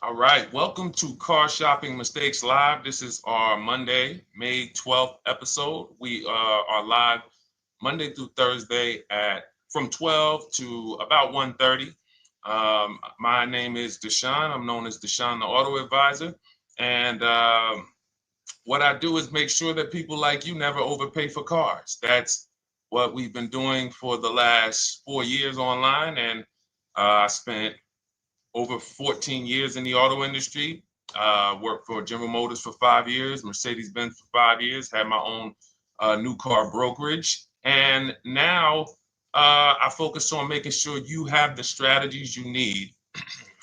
All right, welcome to Car Shopping Mistakes Live. This is our Monday, May 12th episode. We are live Monday through Thursday at from 12 to about 1:30. My name is Deshone. I'm known as Deshone the Auto Advisor. And what I do is make sure that people like you never overpay for cars. That's what we've been doing for the last 4 years online. And I spent over 14 years in the auto industry. Worked for General Motors for 5 years, Mercedes-Benz for 5 years, had my own new car brokerage. And now I focus on making sure you have the strategies you need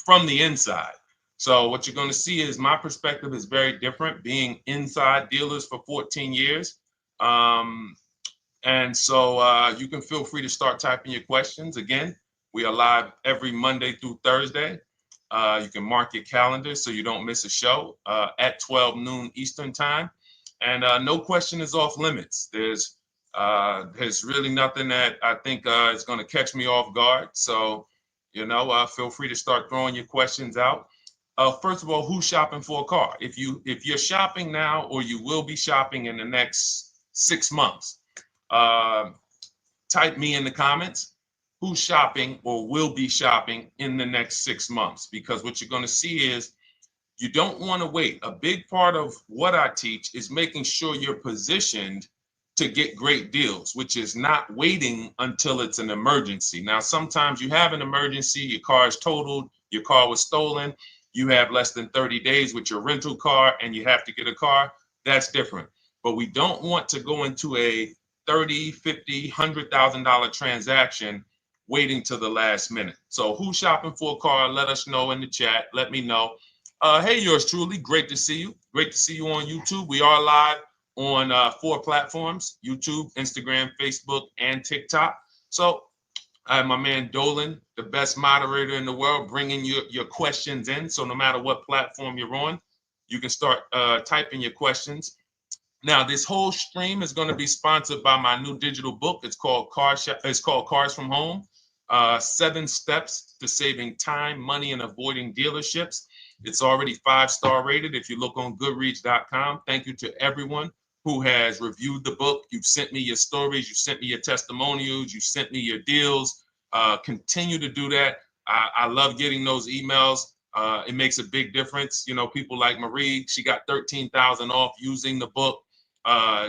from the inside. So what you're going to see is my perspective is very different, being inside dealers for 14 years. Um, and so you can feel free to start typing your questions. Again, we are live every Monday through Thursday. You can mark your calendar so you don't miss a show at 12 noon Eastern time. And no question is off limits. There's really nothing that I think is going to catch me off guard. So, feel free to start throwing your questions out. First of all, who's shopping for a car? If you're shopping now or you will be shopping in the next 6 months, uh, type me in the comments who's shopping or will be shopping in the next 6 months, because what you're going to see is you don't want to wait. A big part of what I teach is making sure you're positioned to get great deals, which is not waiting until it's an emergency. Now, sometimes you have an emergency, your car is totaled, your car was stolen, you have less than 30 days with your rental car and you have to get a car. That's different. But we don't want to go into a 30, 50, $100,000 transaction waiting to the last minute. So who's shopping for a car? Let us know in the chat. Let me know. Hey, yours truly. Great to see you. Great to see you on YouTube. We are live on 4 platforms: YouTube, Instagram, Facebook, and TikTok. So I have my man Dolan, the best moderator in the world, bringing your questions in. So no matter what platform you're on, you can start typing your questions. Now, this whole stream is going to be sponsored by my new digital book. It's called Cars from Home: 7 Steps to Saving Time, Money, and Avoiding Dealerships. It's already 5-star rated. If you look on Goodreads.com, thank you to everyone who has reviewed the book. You've sent me your stories. You sent me your testimonials. You sent me your deals. Continue to do that. I love getting those emails. It makes a big difference. People like Marie, she got 13,000 off using the book,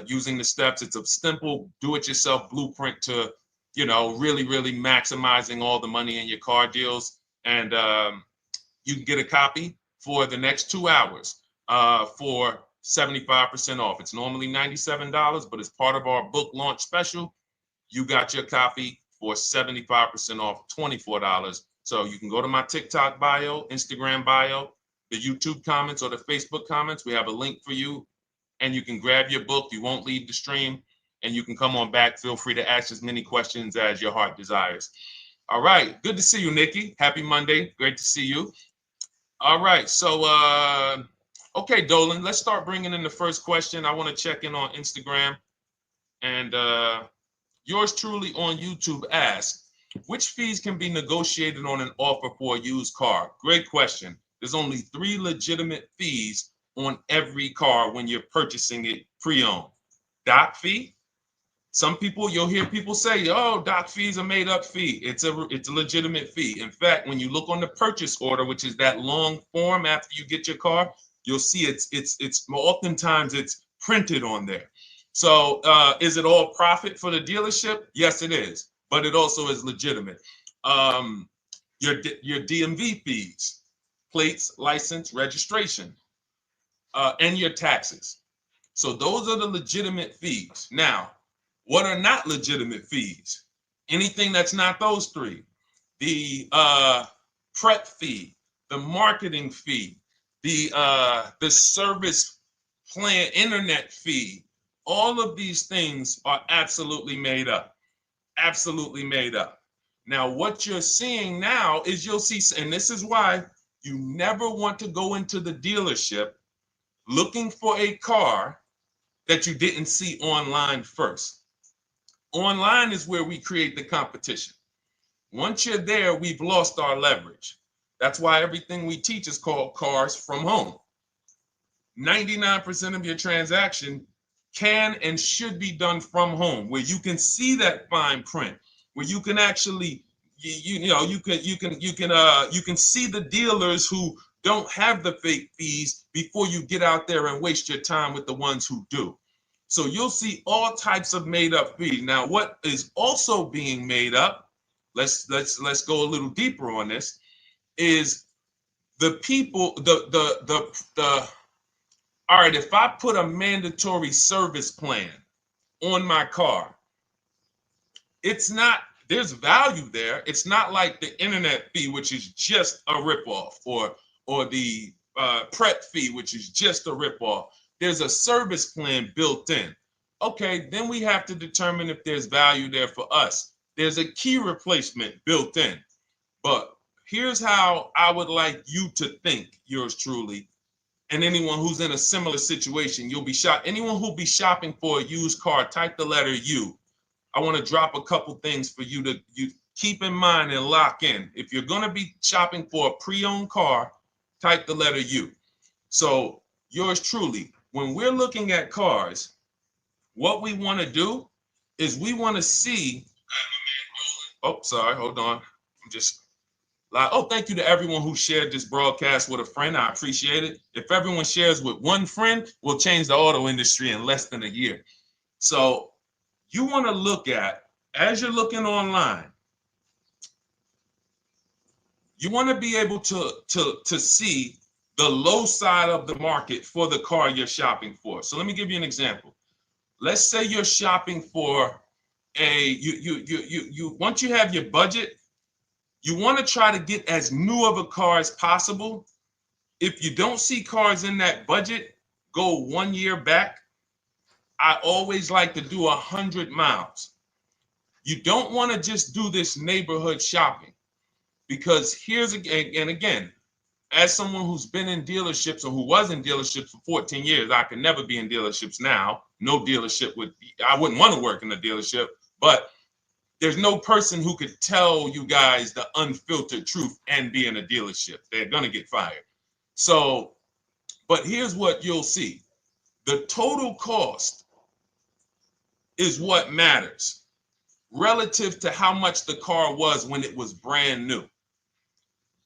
using the steps. It's a simple do-it-yourself blueprint to, really, really maximizing all the money in your car deals. And you can get a copy for the next 2 hours for 75% off. It's normally $97, but as part of our book launch special, you got your copy for 75% off, $24. So you can go to my TikTok bio, Instagram bio, the YouTube comments, or the Facebook comments. We have a link for you, and you can grab your book. You won't leave the stream, and you can come on back. Feel free to ask as many questions as your heart desires. All right. Good to see you, Nikki. Happy Monday. Great to see you. All right. So, okay, Dolan, let's start bringing in the first question. I want to check in on Instagram. And yours truly on YouTube asks, which fees can be negotiated on an offer for a used car? Great question. There's only 3 legitimate fees on every car when you're purchasing it pre-owned. Doc fee. You'll hear people say, "Oh, doc fees are made up fee." It's a legitimate fee. In fact, when you look on the purchase order, which is that long form after you get your car, you'll see it's oftentimes it's printed on there. So is it all profit for the dealership? Yes, it is, but it also is legitimate. Um, your DMV fees, plates, license, registration, and your taxes. So those are the legitimate fees. Now, what are not legitimate fees? Anything that's not those 3. The prep fee, the marketing fee, the service plan, internet fee. All of these things are absolutely made up. Absolutely made up. Now, what you're seeing now is you'll see, and this is why you never want to go into the dealership looking for a car that you didn't see online first. Online is where we create the competition. Once you're there, we've lost our leverage. That's why everything we teach is called Cars from Home. 99% of your transaction can and should be done from home, where you can see that fine print, where you can actually you can see the dealers who don't have the fake fees before you get out there and waste your time with the ones who do. So you'll see all types of made up fees. Now, what is also being made up, let's go a little deeper on this, is the people, the all right, if I put a mandatory service plan on my car, it's not, there's value there. It's not like the internet fee, which is just a ripoff, or the prep fee, which is just a ripoff. There's a service plan built in. Okay, then we have to determine if there's value there for us. There's a key replacement built in. But here's how I would like you to think, yours truly, and anyone who's in a similar situation. You'll be shocked. Anyone who'll be shopping for a used car, type the letter U. I want to drop a couple things for you to keep in mind and lock in. If you're going to be shopping for a pre-owned car, type the letter U. So yours truly, when we're looking at cars, what we want to do is we want to see, oh, sorry, hold on. I'm just, oh, thank you to everyone who shared this broadcast with a friend. I appreciate it. If everyone shares with one friend, we'll change the auto industry in less than a year. So you want to look at, as you're looking online, you want to be able to see the low side of the market for the car you're shopping for. So let me give you an example. Let's say you're shopping for once you have your budget, you want to try to get as new of a car as possible. If you don't see cars in that budget, go 1 year back. I always like to do 100 miles. You don't want to just do this neighborhood shopping, because here's again, as someone who's been in dealerships or who was in dealerships for 14 years, I can never be in dealerships now. No dealership I wouldn't want to work in a dealership, but there's no person who could tell you guys the unfiltered truth and be in a dealership. They're going to get fired. So, but here's what you'll see. The total cost is what matters relative to how much the car was when it was brand new.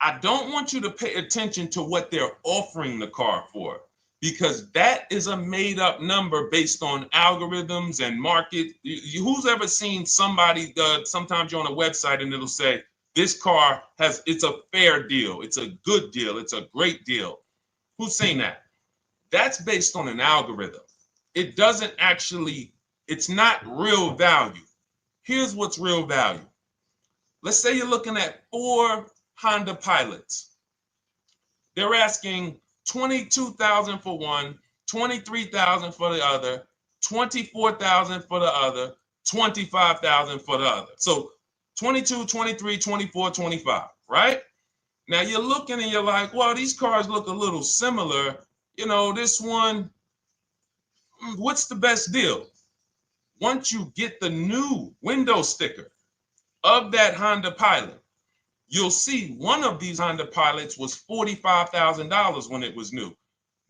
I don't want you to pay attention to what they're offering the car for, because that is a made up number based on algorithms and market. Who's ever seen somebody, sometimes you're on a website and it'll say, this car it's a fair deal, it's a good deal, it's a great deal. Who's seen that? That's based on an algorithm. It doesn't actually, it's not real value. Here's what's real value. Let's say you're looking at 4 Honda Pilots. They're asking $22,000 for one, $23,000 for the other, $24,000 for the other, $25,000 for the other. So 22, 23, 24, 25, right? Now you're looking and you're like, well, these cars look a little similar. You know, this one, what's the best deal? Once you get the new window sticker of that Honda Pilot, you'll see one of these Honda Pilots was $45,000 when it was new.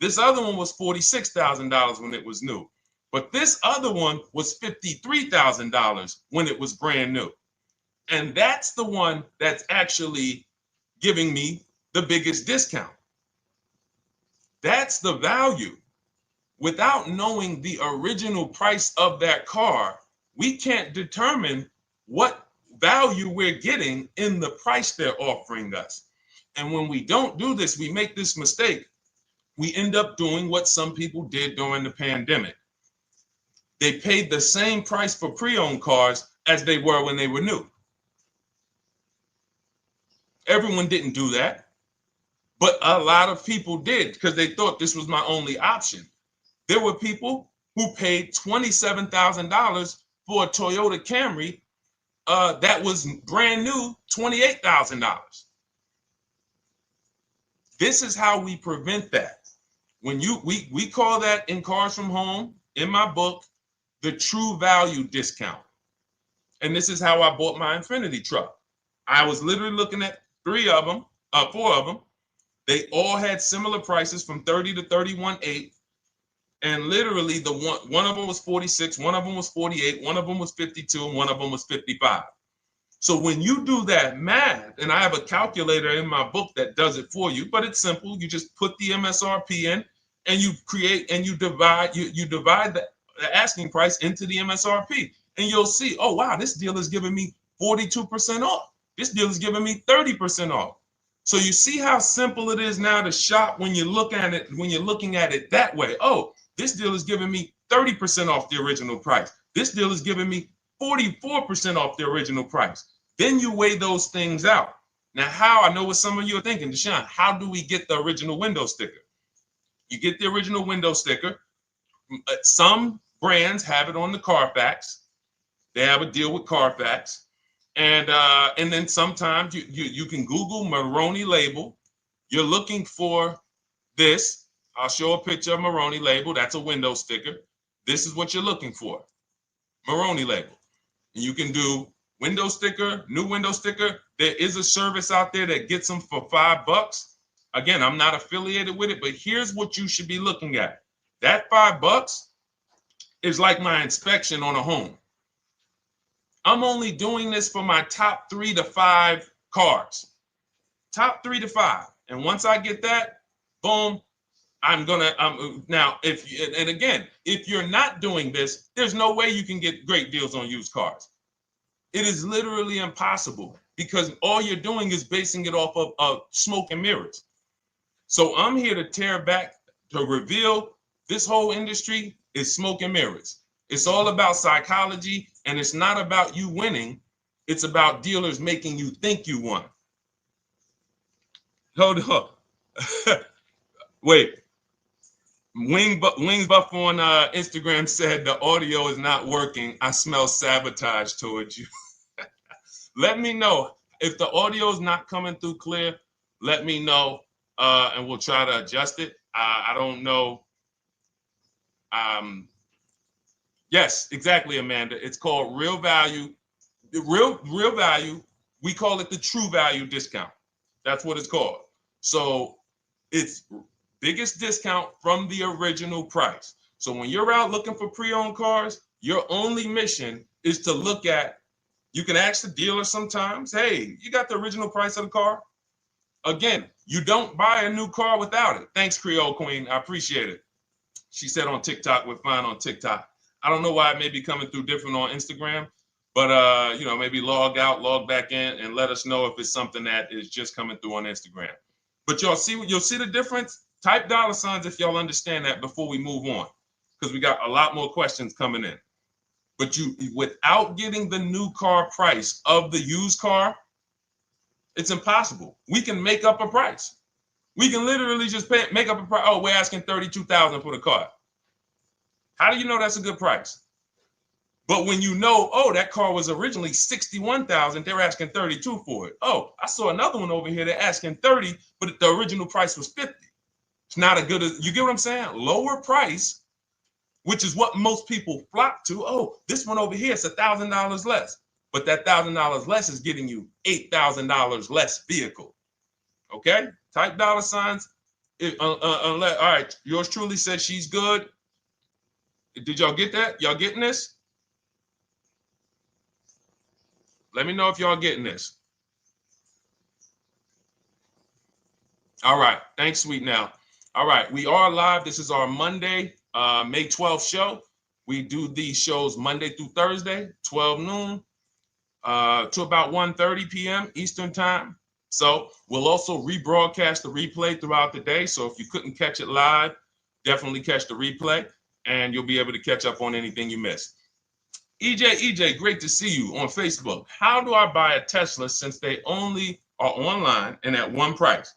This other one was $46,000 when it was new. But this other one was $53,000 when it was brand new. And that's the one that's actually giving me the biggest discount. That's the value. Without knowing the original price of that car, we can't determine what value we're getting in the price they're offering us. And when we don't do this, we make this mistake. We end up doing what some people did during the pandemic. They paid the same price for pre-owned cars as they were when they were new. Everyone didn't do that, but a lot of people did because they thought this was my only option. There were people who paid $27,000 for a Toyota Camry that was brand new, $28,000. This is how we prevent that. When we call that in Cars from Home, in my book, the true value discount. And this is how I bought my Infiniti truck. I was literally looking at 3 of them. 4 of them. They all had similar prices from 30 to 31.8. And literally the one of them was 46, one of them was 48, one of them was 52, and one of them was 55. So when you do that math, and I have a calculator in my book that does it for you, but it's simple. You just put the MSRP in and you create and you divide the asking price into the MSRP. And you'll see, oh wow, this deal is giving me 42% off. This deal is giving me 30% off. So you see how simple it is now to shop when you look at it, when you're looking at it that way. Oh, this deal is giving me 30% off the original price. This deal is giving me 44% off the original price. Then you weigh those things out. Now, how? I know what some of you are thinking, Deshone, how do we get the original window sticker? You get the original window sticker. Some brands have it on the Carfax. They have a deal with Carfax. And then sometimes you can Google Maroney label. You're looking for this. I'll show a picture of Maroney label. That's a window sticker. This is what you're looking for, Maroney label. And you can do window sticker, new window sticker. There is a service out there that gets them for $5. Again, I'm not affiliated with it, but here's what you should be looking at. That $5 is like my inspection on a home. I'm only doing this for my top 3 to 5 cars. Top 3 to 5. And once I get that, boom, I'm gonna now if you're not doing this, there's no way you can get great deals on used cars. It is literally impossible because all you're doing is basing it off of smoke and mirrors. So I'm here to tear back, to reveal this whole industry is smoke and mirrors. It's all about psychology, and it's not about you winning. It's about dealers making you think you won. Hold up. Wait. Wings Buff on Instagram said the audio is not working. I smell sabotage towards you. Let me know if the audio is not coming through clear. Let me know, and we'll try to adjust it. I don't know. Yes, exactly, Amanda. It's called real value. Real value. We call it the true value discount. That's what it's called. So it's biggest discount from the original price. So when you're out looking for pre-owned cars, your only mission is to look at, you can ask the dealer sometimes, hey, you got the original price of the car? Again, you don't buy a new car without it. Thanks, Creole Queen. I appreciate it. She said on TikTok, we're fine on TikTok. I don't know why it may be coming through different on Instagram, but maybe log out, log back in, and let us know if it's something that is just coming through on Instagram. But you'll see the difference. Type $ if y'all understand that before we move on, because we got a lot more questions coming in. But without getting the new car price of the used car, it's impossible. We can make up a price. We can literally just make up a price. Oh, we're asking $32,000 for the car. How do you know that's a good price? But when you know, oh, that car was originally $61,000, they're asking $32,000 for it. Oh, I saw another one over here. They're asking $30,000, but the original price was $50,000. It's not a good, you get what I'm saying? Lower price, which is what most people flock to. Oh, this one over here is $1,000 less. But that $1,000 less is getting you $8,000 less vehicle. Okay? Type $. All right, yours truly said she's good. Did y'all get that? Y'all getting this? Let me know if y'all getting this. All right. Thanks, Sweet Now. All right. We are live. This is our Monday, May 12th show. We do these shows Monday through Thursday, 12 noon to about 1:30 p.m. Eastern time. So we'll also rebroadcast the replay throughout the day. So if you couldn't catch it live, definitely catch the replay and you'll be able to catch up on anything you missed. EJ, great to see you on Facebook. How do I buy a Tesla since they only are online and at one price?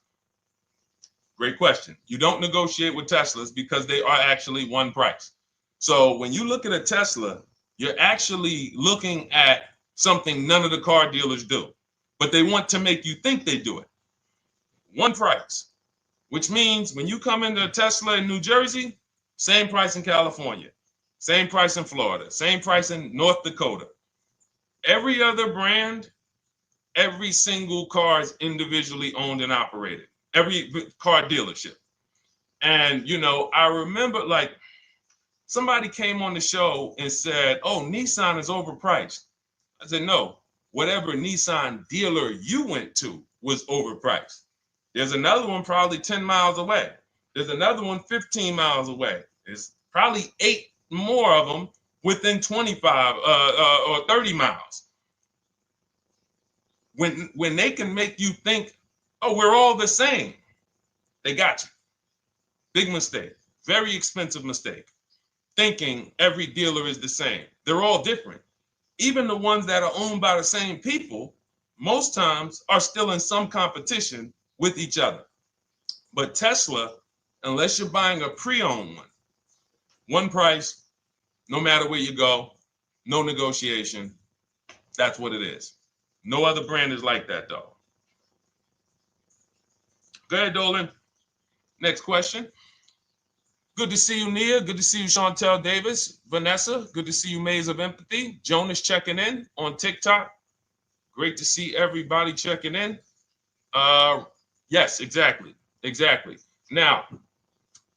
Great question. You don't negotiate with Teslas because they are actually one price. So when you look at a Tesla, you're actually looking at something none of the car dealers do, but they want to make you think they do it. One price, which means when you come into a Tesla in New Jersey, same price in California, same price in Florida, same price in North Dakota. Every other brand Every single car is individually owned and operated. Every car dealership. And, I remember like somebody came on the show and said, oh, Nissan is overpriced. I said, no, whatever Nissan dealer you went to was overpriced. There's another one probably 10 miles away. There's another one 15 miles away. There's probably 8 more of them within 25 or 30 miles. When they can make you think, oh, we're all the same, they got you. Big mistake. Very expensive mistake. Thinking every dealer is the same. They're all different. Even the ones that are owned by the same people, most times are still in some competition with each other. But Tesla, unless you're buying a pre-owned one price, no matter where you go, no negotiation. That's what it is. No other brand is like that, though. Go ahead, Dolan. Next question. Good to see you, Nia. Good to see you, Chantel Davis. Vanessa, good to see you, Maze of Empathy. Jonas checking in on TikTok. Great to see everybody checking in. Yes, exactly. Now,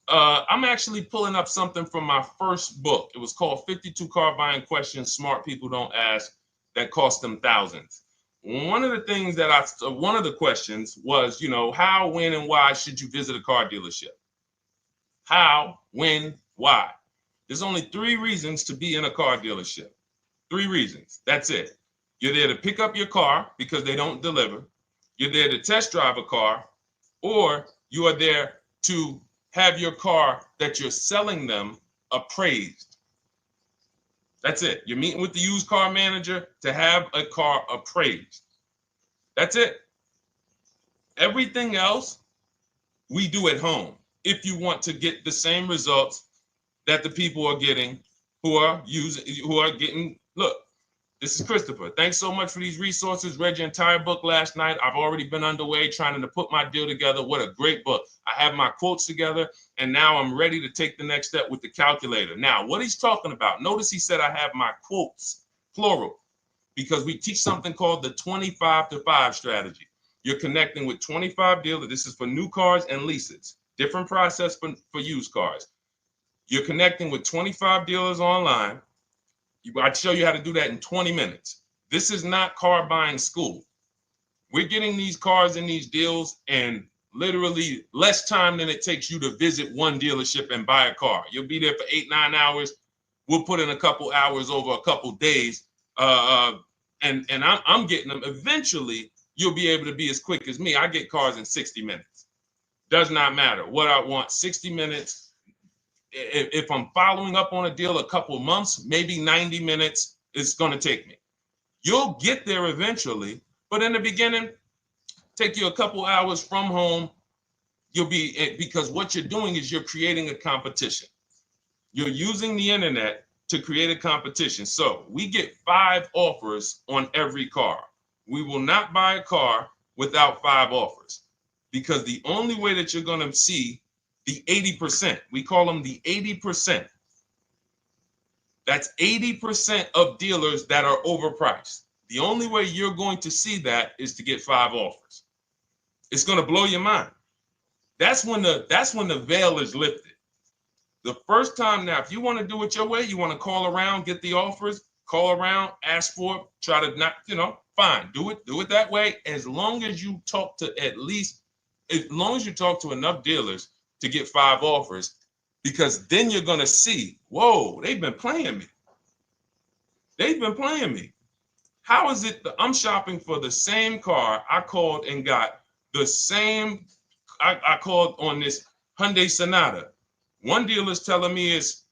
I'm actually pulling up something from my first book. It was called 52 Car Buying Questions Smart People Don't Ask that cost them thousands. One of the questions was, how, when, and why should you visit a car dealership? How, when, why? There's only 3 reasons to be in a car dealership. 3 reasons. That's it. You're there to pick up your car because they don't deliver. You're there to test drive a car, or you are there to have your car that you're selling them appraised. That's it. You're meeting with the used car manager to have a car appraised. That's it. Everything else we do at home if you want to get the same results that the people are getting who are getting. Look, this is Christopher. Thanks so much for these resources. Read your entire book last night. I've already been underway trying to put my deal together. What a great book. I have my quotes together, and now I'm ready to take the next step with the calculator. Now, what he's talking about, notice he said I have my quotes, plural, because we teach something called the 25 to 5 strategy. You're connecting with 25 dealers. This is for new cars and leases. Different process for used cars. You're connecting with 25 dealers online. I'd show you how to do that in 20 minutes. This is not car buying school. We're getting these cars and these deals in literally less time than it takes you to visit one dealership and buy a car. You'll be there for 8-9 hours. We'll put in a couple hours over a couple days. And I'm getting them. Eventually, you'll be able to be as quick as me. I get cars in 60 minutes. Does not matter what I want. 60 minutes. If I'm following up on a deal a couple months, maybe 90 minutes is going to take me. You'll get there eventually, but in the beginning, take you a couple hours from home. Because what you're doing is you're creating a competition. You're using the internet to create a competition. So we get 5 offers on every car. We will not buy a car without 5 offers, because the only way that you're going to see the 80%, we call them the 80%. That's 80% of dealers that are overpriced. The only way you're going to see that is to get 5 offers. It's going to blow your mind. That's when the veil is lifted. The first time now, if you want to do it your way, you want to call around, get the offers, call around, ask for it, try to not, fine, do it that way. As long as you talk to enough dealers to get 5 offers, because then you're going to see, whoa, they've been playing me. How is it that I'm shopping for the same car? I called and got the same. I called on this Hyundai Sonata. One dealer's telling me it's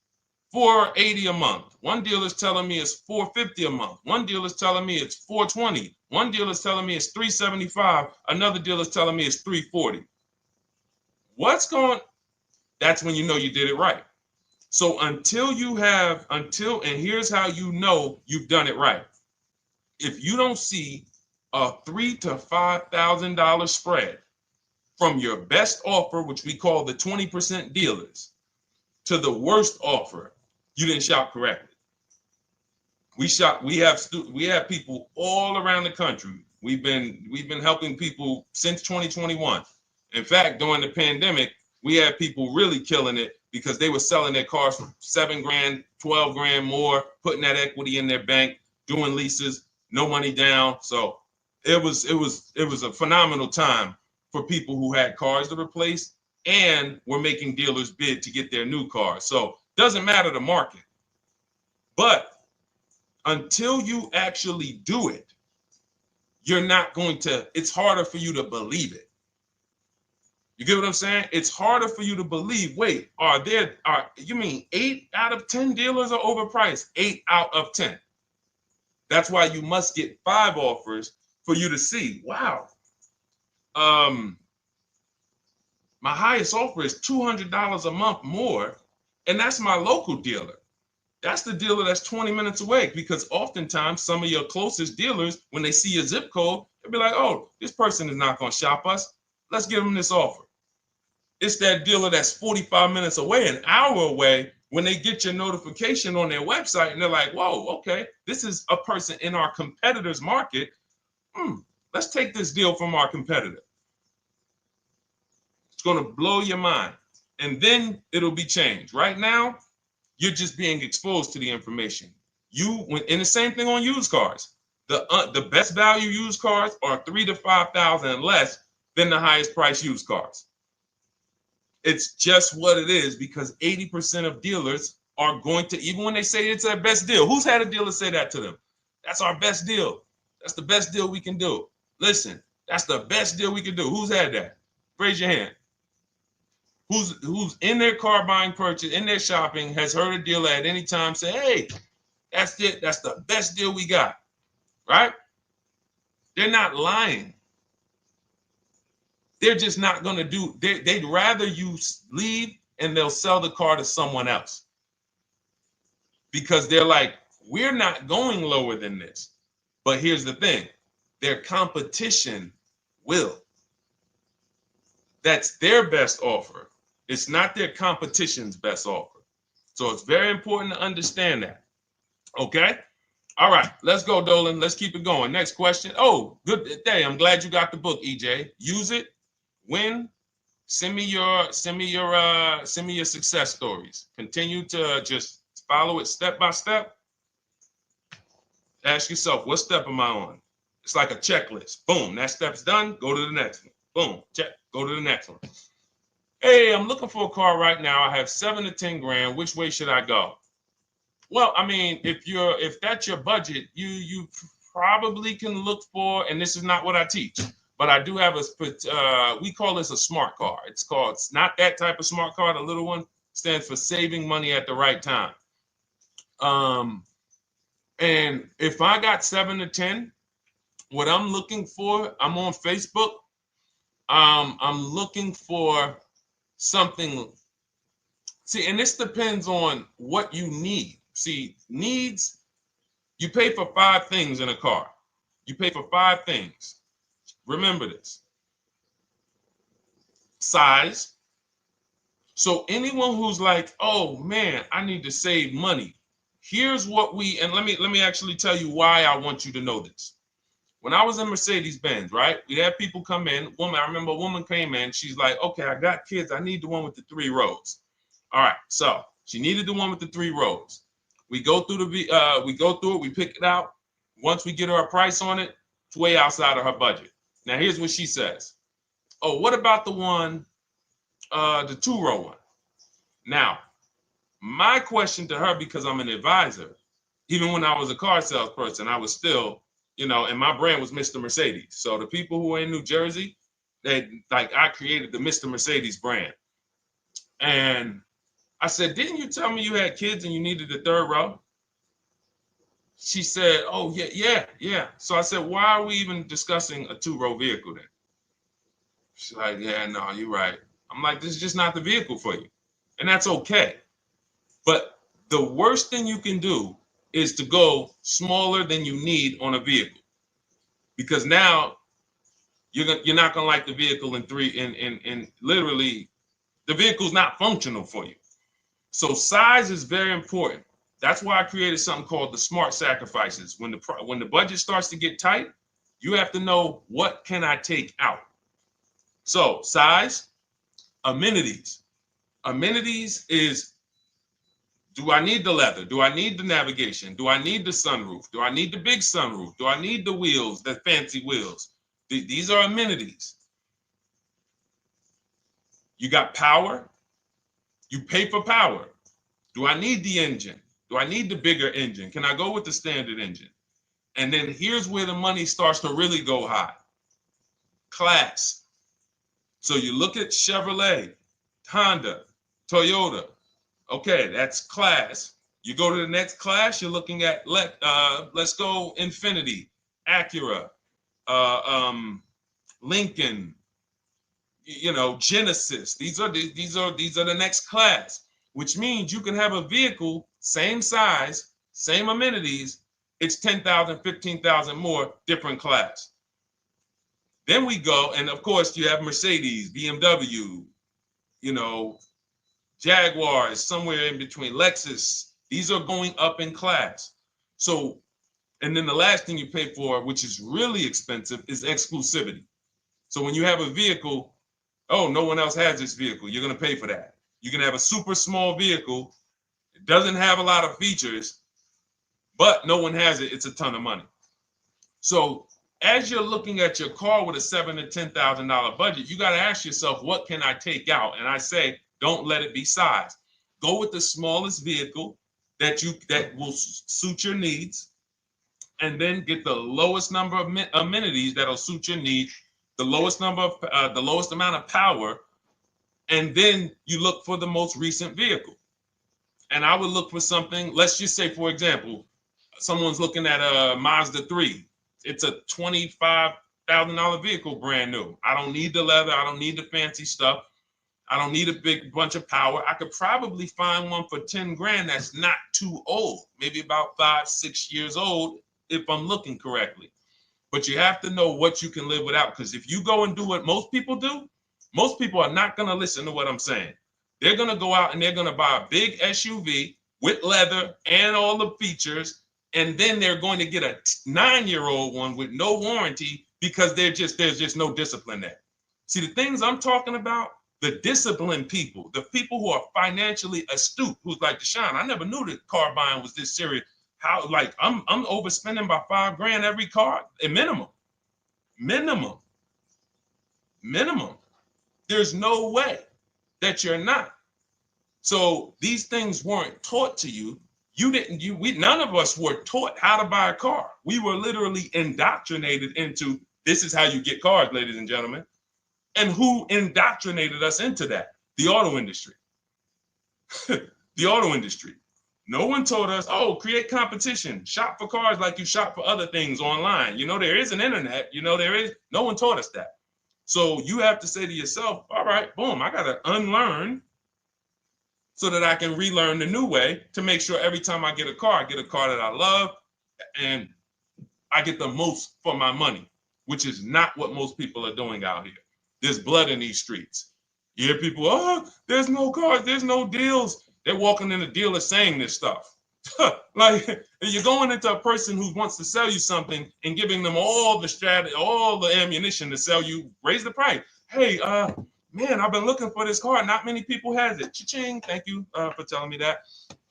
$480 a month. One dealer's telling me it's $450 a month. One dealer's telling me it's $420. One dealer's telling me it's $375. Another dealer's telling me it's $340. That's when you know you did it right. So and here's how you know you've done it right. If you don't see a $3,000 to $5,000 spread from your best offer, which we call the 20% dealers, to the worst offer, you didn't shop correctly. We have people all around the country. We've been helping people since 2021. In fact, during the pandemic, we had people really killing it because they were selling their cars for 7 grand, 12 grand more, putting that equity in their bank, doing leases, no money down. So it was a phenomenal time for people who had cars to replace and were making dealers bid to get their new cars. So doesn't matter the market. But until you actually do it, you're not going to, it's harder for you to believe it. You get what I'm saying? It's harder for you to believe, wait, you mean 8 out of 10 dealers are overpriced? 8 out of 10. That's why you must get 5 offers for you to see, wow. My highest offer is $200 a month more, and that's my local dealer. That's the dealer that's 20 minutes away, because oftentimes some of your closest dealers, when they see your zip code, they'll be like, oh, this person is not going to shop us. Let's give them this offer. It's that dealer that's 45 minutes away, an hour away, when they get your notification on their website and they're like, whoa, okay, this is a person in our competitor's market. Let's take this deal from our competitor. It's going to blow your mind. And then it'll be changed. Right now, you're just being exposed to the information. And the same thing on used cars. The best value used cars are $3,000 to $5,000 less than the highest price used cars. It's just what it is, because 80% of dealers are going to, even when they say it's their best deal, who's had a dealer say that to them? That's our best deal. That's the best deal we can do. Listen, that's the best deal we can do. Who's had that? Raise your hand. Who's in their car buying purchase, in their shopping, has heard a dealer at any time say, hey, that's it. That's the best deal we got, right? They're not lying. They're just not going to do, they'd rather you leave and they'll sell the car to someone else, because they're like, we're not going lower than this. But here's the thing, their competition will. That's their best offer. It's not their competition's best offer. So it's very important to understand that. Okay? All right, let's go, Dolan. Let's keep it going. Next question. Oh, good day. I'm glad you got the book, EJ. Use it. Win. Send me your success stories. Continue to just follow it step by step. Ask yourself, what step am I on? It's like a checklist. Boom, that step's done. Go to the next one. Boom, check. Go to the next one. Hey, I'm looking for a car right now. I have 7 to 10 grand. Which way should I go? Well, I mean, if that's your budget, you probably can look for, and this is not what I teach, but I do have we call this a smart car. It's not that type of smart car. The little one stands for saving money at the right time. And if I got 7 to 10, what I'm looking for, I'm on Facebook. I'm looking for something. See, and this depends on what you need. See, needs, you pay for 5 things in a car. You pay for 5 things. Remember this. Size. So anyone who's like, oh man, I need to save money. Here's what and let me actually tell you why I want you to know this. When I was in Mercedes-Benz, right? We had people come in. I remember a woman came in. She's like, okay, I got kids. I need the one with the 3 rows. All right. So she needed the one with the 3 rows. We go through it. We pick it out. Once we get her a price on it, it's way outside of her budget. Now, here's what she says. Oh, what about the one, the 2-row one? Now, my question to her, because I'm an advisor, even when I was a car salesperson, I was still, and my brand was Mr. Mercedes. So the people who are in New Jersey, I created the Mr. Mercedes brand. And I said, didn't you tell me you had kids and you needed the 3rd row? She said, oh, yeah. So I said, why are we even discussing a 2-row vehicle then? She's like, yeah, no, you're right. I'm like, this is just not the vehicle for you. And that's okay. But the worst thing you can do is to go smaller than you need on a vehicle, because now you're not gonna like the vehicle in literally the vehicle's not functional for you. So size is very important. That's why I created something called the smart sacrifices. When the budget starts to get tight, You have to know, what can I take out? So size, amenities. Amenities is, do I need the leather? Do I need the navigation? Do I need the sunroof? Do I need the big sunroof? Do I need the wheels, the fancy wheels? These are amenities. You got power. You pay for power. Do I need the engine? Do I need the bigger engine? Can I go with the standard engine? And then here's where the money starts to really go high. Class. So you look at Chevrolet, Honda, Toyota. Okay, that's class. You go to the next class, you're looking at, let's go Infiniti, Acura, Lincoln, Genesis. These are the next class, which means you can have a vehicle, same size, same amenities. It's 10,000, 15,000 more, different class. Then we go, and of course you have Mercedes, BMW, Jaguars, somewhere in between, Lexus. These are going up in class. So, and then the last thing you pay for, which is really expensive, is exclusivity. So when you have a vehicle, oh, no one else has this vehicle, you're going to pay for that. You can have a super small vehicle, it doesn't have a lot of features, but no one has it, it's a ton of money. So as you're looking at your car with a $7,000 to $10,000 budget, you got to ask yourself, what can I take out? And I say, don't let it be size. Go with the smallest vehicle that will suit your needs, and then get the lowest number of amenities that'll suit your needs, the lowest amount of power, and then you look for the most recent vehicle. And I would look for something, let's just say, for example, someone's looking at a Mazda 3. It's a $25,000 vehicle, brand new. I don't need the leather. I don't need the fancy stuff. I don't need a big bunch of power. I could probably find one for 10 grand that's not too old, maybe about 5-6 years old, if I'm looking correctly. But you have to know what you can live without, because if you go and do what most people do, most people are not going to listen to what I'm saying. They're going to go out and they're going to buy a big SUV with leather and all the features, and then they're going to get a 9-year-old one with no warranty because there's just no discipline there. See, the things I'm talking about, the disciplined people, the people who are financially astute, who's like, Deshone, I never knew that car buying was this serious. How, like, I'm overspending by $5 grand every car, a minimum. There's no way that you're not. So these things weren't taught to you. None of us were taught how to buy a car. We were literally indoctrinated into, this is how you get cars, ladies and gentlemen. And who indoctrinated us into that? The auto industry. The auto industry. No one told us, oh, create competition, shop for cars like you shop for other things online. There is an internet, no one taught us that. So you have to say to yourself, all right, boom, I got to unlearn so that I can relearn the new way to make sure every time I get a car that I love and I get the most for my money, which is not what most people are doing out here. There's blood in these streets. You hear people, oh, there's no cars, there's no deals. They're walking in a dealer saying this stuff. Like, you're going into a person who wants to sell you something and giving them all the strategy, all the ammunition to sell you, raise the price. Hey, man, I've been looking for this car. Not many people has it. Cha-ching. Thank you for telling me that.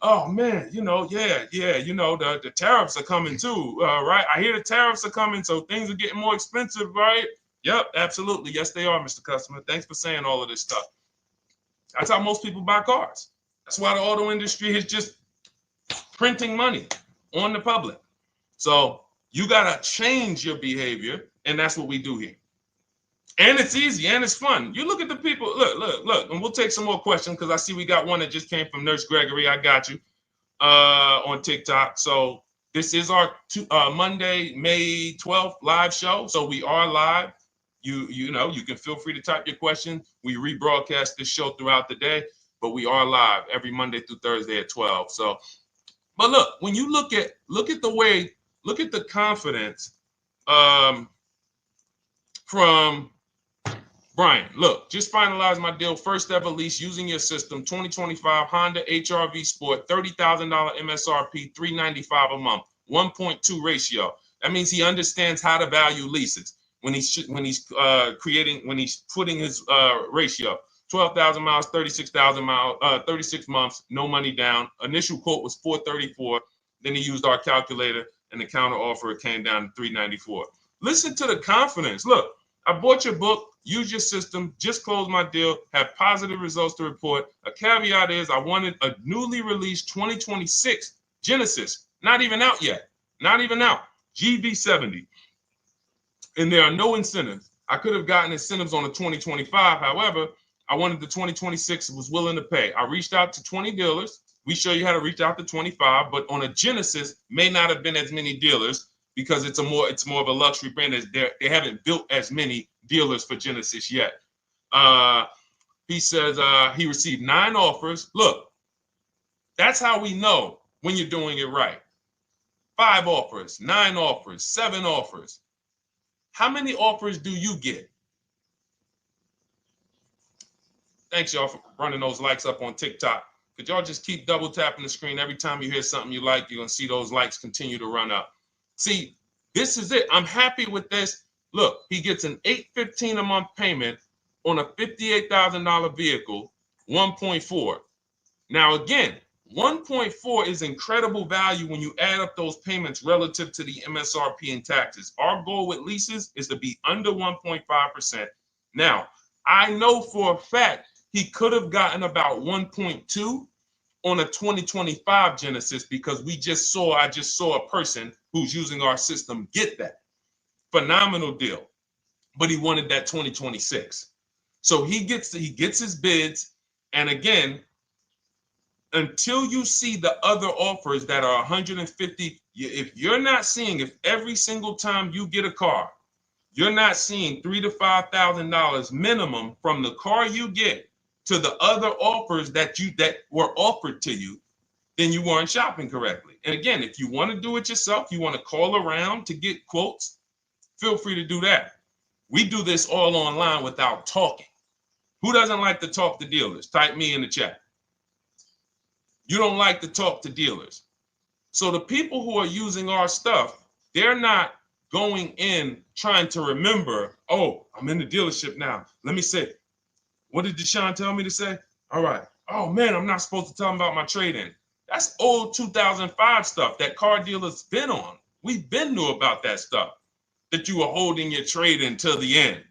Oh man, the tariffs are coming too, right? I hear the tariffs are coming, so things are getting more expensive, right? Yep, absolutely. Yes, they are, Mr. Customer. Thanks for saying all of this stuff. That's how most people buy cars. That's why the auto industry is just printing money on the public. So you got to change your behavior, and that's what we do here. And it's easy and it's fun. You look at the people, look, and we'll take some more questions because I see we got one that just came from Nurse Gregory. I got you on TikTok. So this is our Monday, May 12th live show. So we are live. You can feel free to type your question. We rebroadcast this show throughout the day, but we are live every Monday through Thursday at 12. So, but look, when you look at the confidence from Brian, look, just finalized my deal. First ever lease using your system. 2025 Honda HR-V Sport, $30,000 MSRP, $395 a month, 1.2 ratio. That means he understands how to value leases when he's putting his ratio. 12,000 miles, 36,000 miles, 36 months, no money down. Initial quote was 434. Then he used our calculator, and the counter offer came down to 394. Listen to the confidence. Look, I bought your book, use your system, just closed my deal, have positive results to report. A caveat is I wanted a newly released 2026 Genesis, not even out yet, not even out, GV70. And there are no incentives. I could have gotten incentives on the 2025. However, I wanted the 2026, was willing to pay. I reached out to 20 dealers. We show you how to reach out to 25, but on a Genesis, may not have been as many dealers because it's more of a luxury brand. They haven't built as many dealers for Genesis yet. He says he received 9 offers. Look, that's how we know when you're doing it right. 5 offers, 9 offers, 7 offers. How many offers do you get? Thanks, y'all, for running those likes up on TikTok. Could y'all just keep double tapping the screen every time you hear something you like? You're going to see those likes continue to run up. See, this is it. I'm happy with this. Look, he gets an $815 a month payment on a $58,000 vehicle, 1.4. Now, again, 1.4 is incredible value when you add up those payments relative to the MSRP and taxes. Our goal with leases is to be under 1.5%. Now, I know for a fact he could have gotten about 1.2 on a 2025 Genesis because I just saw a person who's using our system get that. Phenomenal deal. But he wanted that 2026. So he gets his bids. And again, until you see the other offers that are 150, if every single time you get a car, you're not seeing $3,000 to $5,000 minimum from the car you get to the other offers that were offered to you, then you weren't shopping correctly. And again, if you want to do it yourself, you want to call around to get quotes, feel free to do that. We do this all online without talking. Who doesn't like to talk to dealers? Type me in the chat. You don't like to talk to dealers. So the people who are using our stuff, they're not going in trying to remember, oh, I'm in the dealership now. Let me say, what did Deshone tell me to say? All right. Oh, man, I'm not supposed to tell them about my trade-in. That's old 2005 stuff that car dealers been on. We've been knew about that stuff, that you were holding your trade-in till the end.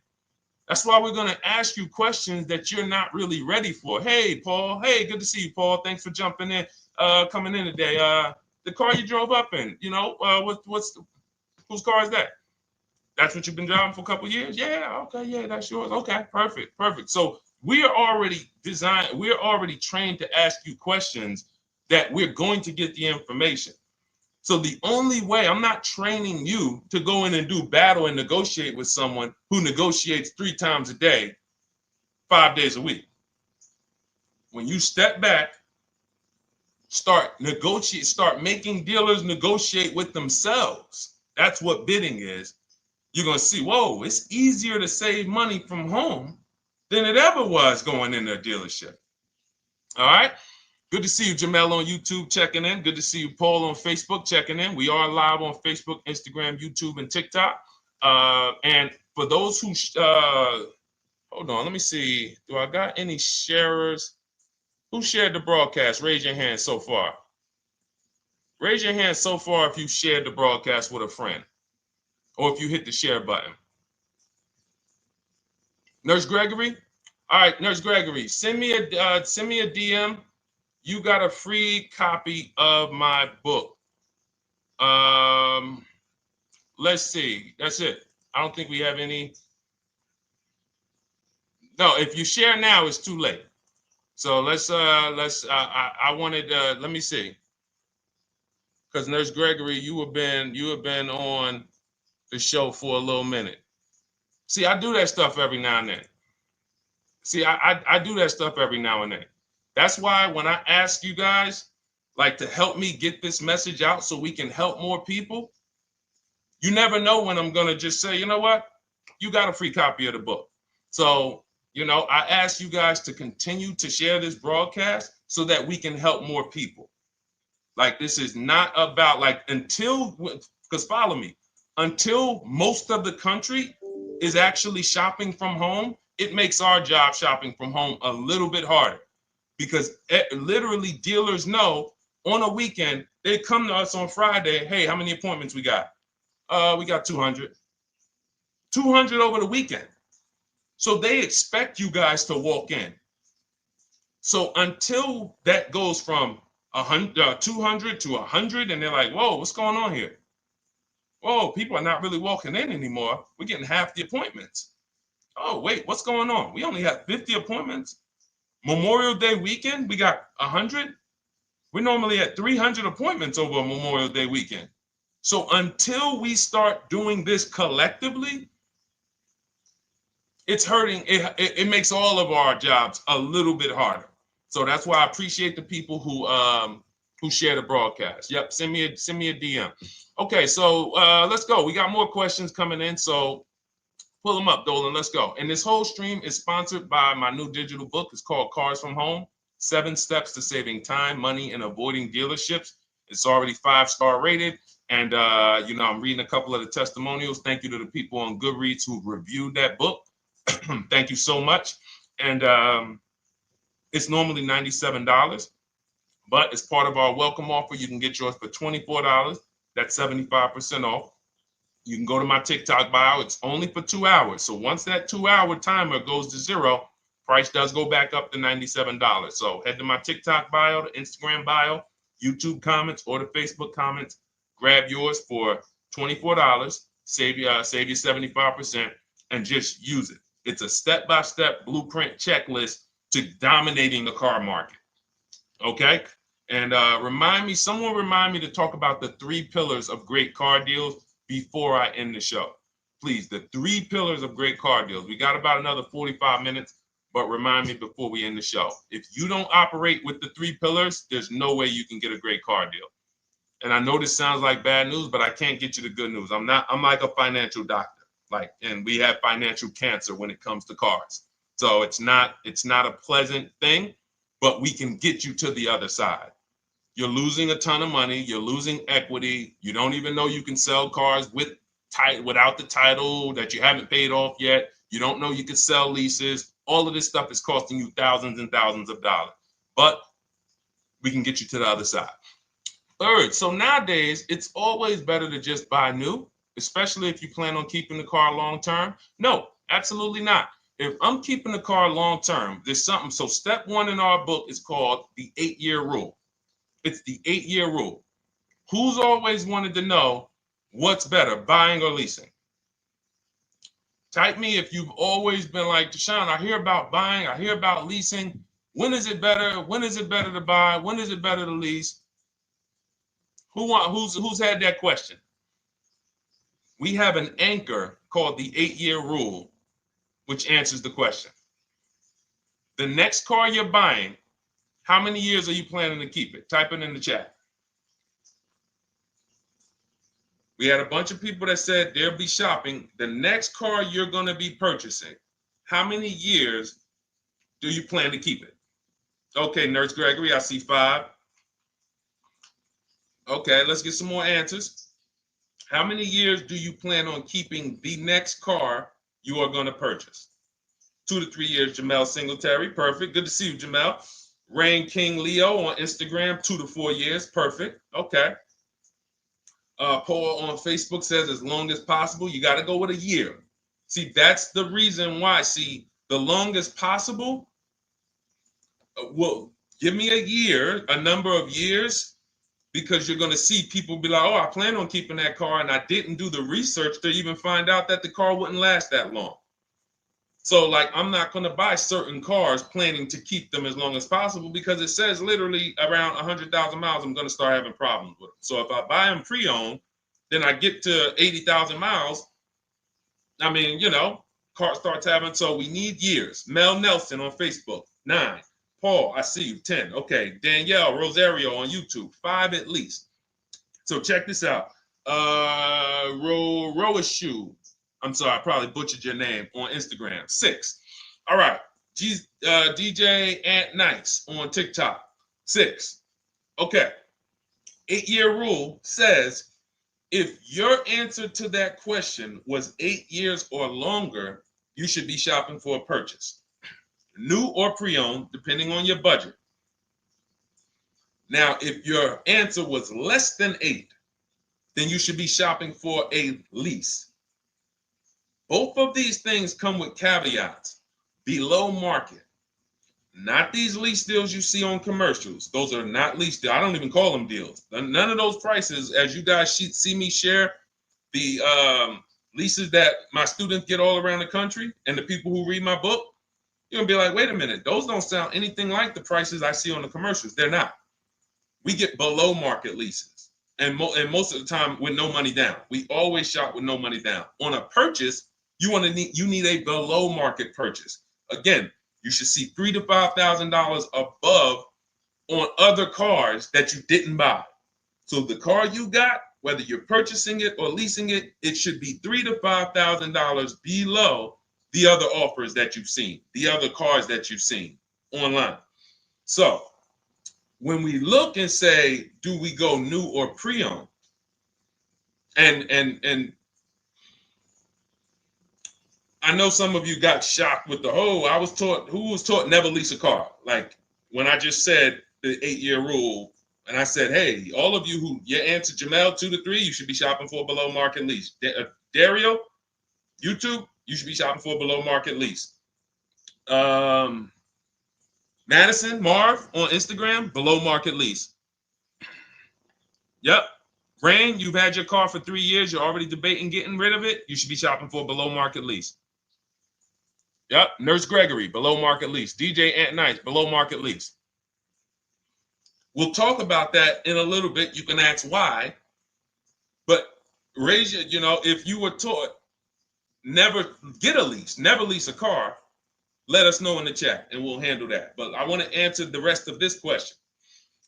That's why we're going to ask you questions that you're not really ready for. Hey, Paul. Hey, good to see you, Paul. Thanks for jumping in, coming in today. The car you drove up in, whose car is that? That's what you've been driving for a couple of years? Yeah, okay, yeah, that's yours. Okay, perfect. So we are already trained to ask you questions that we're going to get the information. So the only way, I'm not training you to go in and do battle and negotiate with someone who negotiates 3 times a day, 5 days a week. When you step back, start making dealers negotiate with themselves. That's what bidding is. You're going to see, whoa, it's easier to save money from home than it ever was going in a dealership. All right. Good to see you, Jamel, on YouTube checking in. Good to see you, Paul, on Facebook checking in. We are live on Facebook, Instagram, YouTube, and TikTok. And for those who, hold on, let me see. Do I got any sharers? Who shared the broadcast? Raise your hand so far. Raise your hand so far if you shared the broadcast with a friend or if you hit the share button. Nurse Gregory? All right, Nurse Gregory, send me a DM. You got a free copy of my book. Let's see. That's it. I don't think we have any. No, if you share now, it's too late. So I wanted, let me see. Because Nurse Gregory, you have been on the show for a little minute. See, I do that stuff every now and then. I do that stuff every now and then. That's why when I ask you guys, like, to help me get this message out so we can help more people, you never know when I'm going to just say, you know what? You got a free copy of the book. So, I ask you guys to continue to share this broadcast so that we can help more people. Like, this is not about, because follow me. until most of the country is actually shopping from home, it makes our job shopping from home a little bit harder, because literally dealers know on a weekend, they come to us on Friday, hey, how many appointments we got? We got 200. 200 over the weekend. So they expect you guys to walk in. So until that goes from 200 to 100, and they're like, whoa, what's going on here? Whoa, people are not really walking in anymore. We're getting half the appointments. Oh, wait, what's going on? We only have 50 appointments. Memorial Day weekend, we got 100. We're normally at 300 appointments over Memorial Day weekend. So until we start doing this collectively, it's hurting. It makes all of our jobs a little bit harder. So that's why I appreciate the people who share the broadcast. Yep, send me a DM. Okay, so let's go. We got more questions coming in, so pull them up, Dolan. Let's go. And this whole stream is sponsored by my new digital book. It's called Cars from Home: 7 Steps to Saving Time, Money, and Avoiding Dealerships. It's already 5-star rated. And I'm reading a couple of the testimonials. Thank you to the people on Goodreads who reviewed that book. Thank you so much. And it's normally $97, but as part of our welcome offer, you can get yours for $24. That's 75% off. You can go to my TikTok bio. It's only for 2 hours. So once that 2-hour timer goes to zero, price does go back up to $97. So head to my TikTok bio, the Instagram bio, YouTube comments, or the Facebook comments. Grab yours for $24. Save you 75%, and just use it. It's a step-by-step blueprint checklist to dominating the car market. Okay? And someone remind me to talk about the 3 pillars of great car deals before I end the show. Please, the 3 pillars of great car deals. We got about another 45 minutes, but remind me before we end the show. If you don't operate with the 3 pillars, there's no way you can get a great car deal. And I know this sounds like bad news, but I can't get you the good news. I'm like a financial doctor. And we have financial cancer when it comes to cars. So it's not a pleasant thing, but we can get you to the other side. You're losing a ton of money. You're losing equity. You don't even know you can sell cars without the title that you haven't paid off yet. You don't know you can sell leases. All of this stuff is costing you thousands and thousands of dollars. But we can get you to the other side. Third, so nowadays, it's always better to just buy new, especially if you plan on keeping the car long term. No, absolutely not. If I'm keeping the car long term, there's something. So step 1 in our book is called the 8-year rule. It's the 8-year rule. Who's always wanted to know what's better, buying or leasing? Type me if you've always been like, Deshone, I hear about buying, I hear about leasing. When is it better? When is it better to buy? When is it better to lease? Who's had that question? We have an anchor called the 8-year rule, which answers the question. The next car you're buying, how many years are you planning to keep it? Type it in the chat. We had a bunch of people that said they'll be shopping. The next car you're going to be purchasing, how many years do you plan to keep it? Okay, Nurse Gregory, I see 5. Okay, let's get some more answers. How many years do you plan on keeping the next car you are going to purchase? 2 to 3 years, Jamel Singletary. Perfect. Good to see you, Jamel. Rain King Leo on Instagram, 2 to 4 years. Perfect. Okay. Paul on Facebook says as long as possible. You got to go with a year. See, that's the reason why. See, the longest possible, well, give me a year, a number of years, because you're going to see people be like, oh, I plan on keeping that car, and I didn't do the research to even find out that the car wouldn't last that long. So, I'm not going to buy certain cars planning to keep them as long as possible, because it says literally around 100,000 miles, I'm going to start having problems with them. So if I buy them pre-owned, then I get to 80,000 miles. Car starts having, so we need years. Mel Nelson on Facebook, 9. Paul, I see you, 10. Okay, Danielle Rosario on YouTube, 5 at least. So check this out. Roishu, I'm sorry, I probably butchered your name, on Instagram, 6. All right, DJ Ant Nice on TikTok, 6. Okay, 8-year rule says If your answer to that question was 8 years or longer, you should be shopping for a purchase, new or pre-owned, depending on your budget. Now, if your answer was less than 8, then you should be shopping for a lease. Both of these things come with caveats. Below market. Not these lease deals you see on commercials. Those are not lease deals. I don't even call them deals. None of those prices, as you guys see me share the leases that my students get all around the country and the people who read my book, you're going to be like, wait a minute. Those don't sound anything like the prices I see on the commercials. They're not. We get below market leases. And most of the time with no money down. We always shop with no money down. On a purchase, you need a below market purchase. Again, you should see $3,000 to $5,000 above on other cars that you didn't buy. So the car you got, whether you're purchasing it or leasing it, it should be $3,000 to $5,000 below the other offers that you've seen, the other cars that you've seen online. So when we look and say, do we go new or pre-owned? And I know some of you got shocked with the whole, who was taught never lease a car? Like when I just said the 8-year rule, and I said, hey, all of you who, your answer, Jamel, 2 to 3, you should be shopping for a below market lease. Dario, YouTube, you should be shopping for a below market lease. Madison, Marv on Instagram, below market lease. Yep. Rain, you've had your car for 3 years. You're already debating getting rid of it. You should be shopping for a below market lease. Yep. Nurse Gregory, below market lease. DJ Ant Nice, below market lease. We'll talk about that in a little bit. You can ask why. But raise your, if you were taught never get a lease, never lease a car, let us know in the chat and we'll handle that. But I want to answer the rest of this question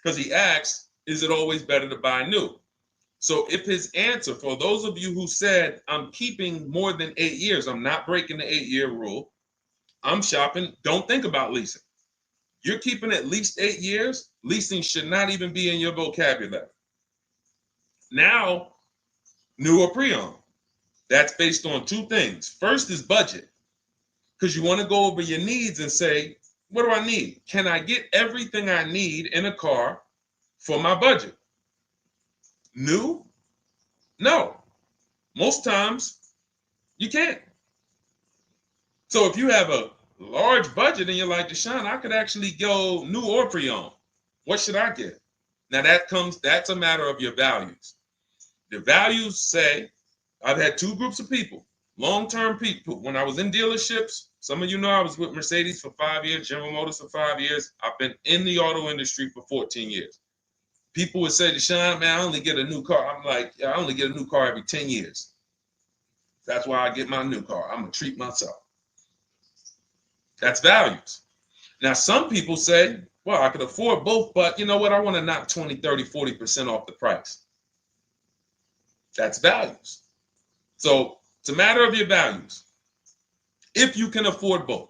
because he asks, is it always better to buy new? So if his answer, for those of you who said, I'm keeping more than 8 years, I'm not breaking the 8-year rule, I'm shopping, don't think about leasing. You're keeping at least 8 years, leasing should not even be in your vocabulary. Now, new or pre-owned. That's based on 2 things. First is budget, because you want to go over your needs and say, what do I need? Can I get everything I need in a car for my budget? New? No. Most times, you can't. So if you have a large budget and you're like, Deshone, I could actually go new or pre-owned. What should I get? Now that's a matter of your values. The values say, I've had 2 groups of people, long-term people. When I was in dealerships, some of you know I was with Mercedes for 5 years, General Motors for 5 years. I've been in the auto industry for 14 years. People would say, Deshone, man, I only get a new car. I'm like, I only get a new car every 10 years. That's why I get my new car. I'm going to treat myself. That's values. Now, some people say, well, I could afford both, but you know what? I want to knock 20, 30, 40% off the price. That's values. So it's a matter of your values. If you can afford both.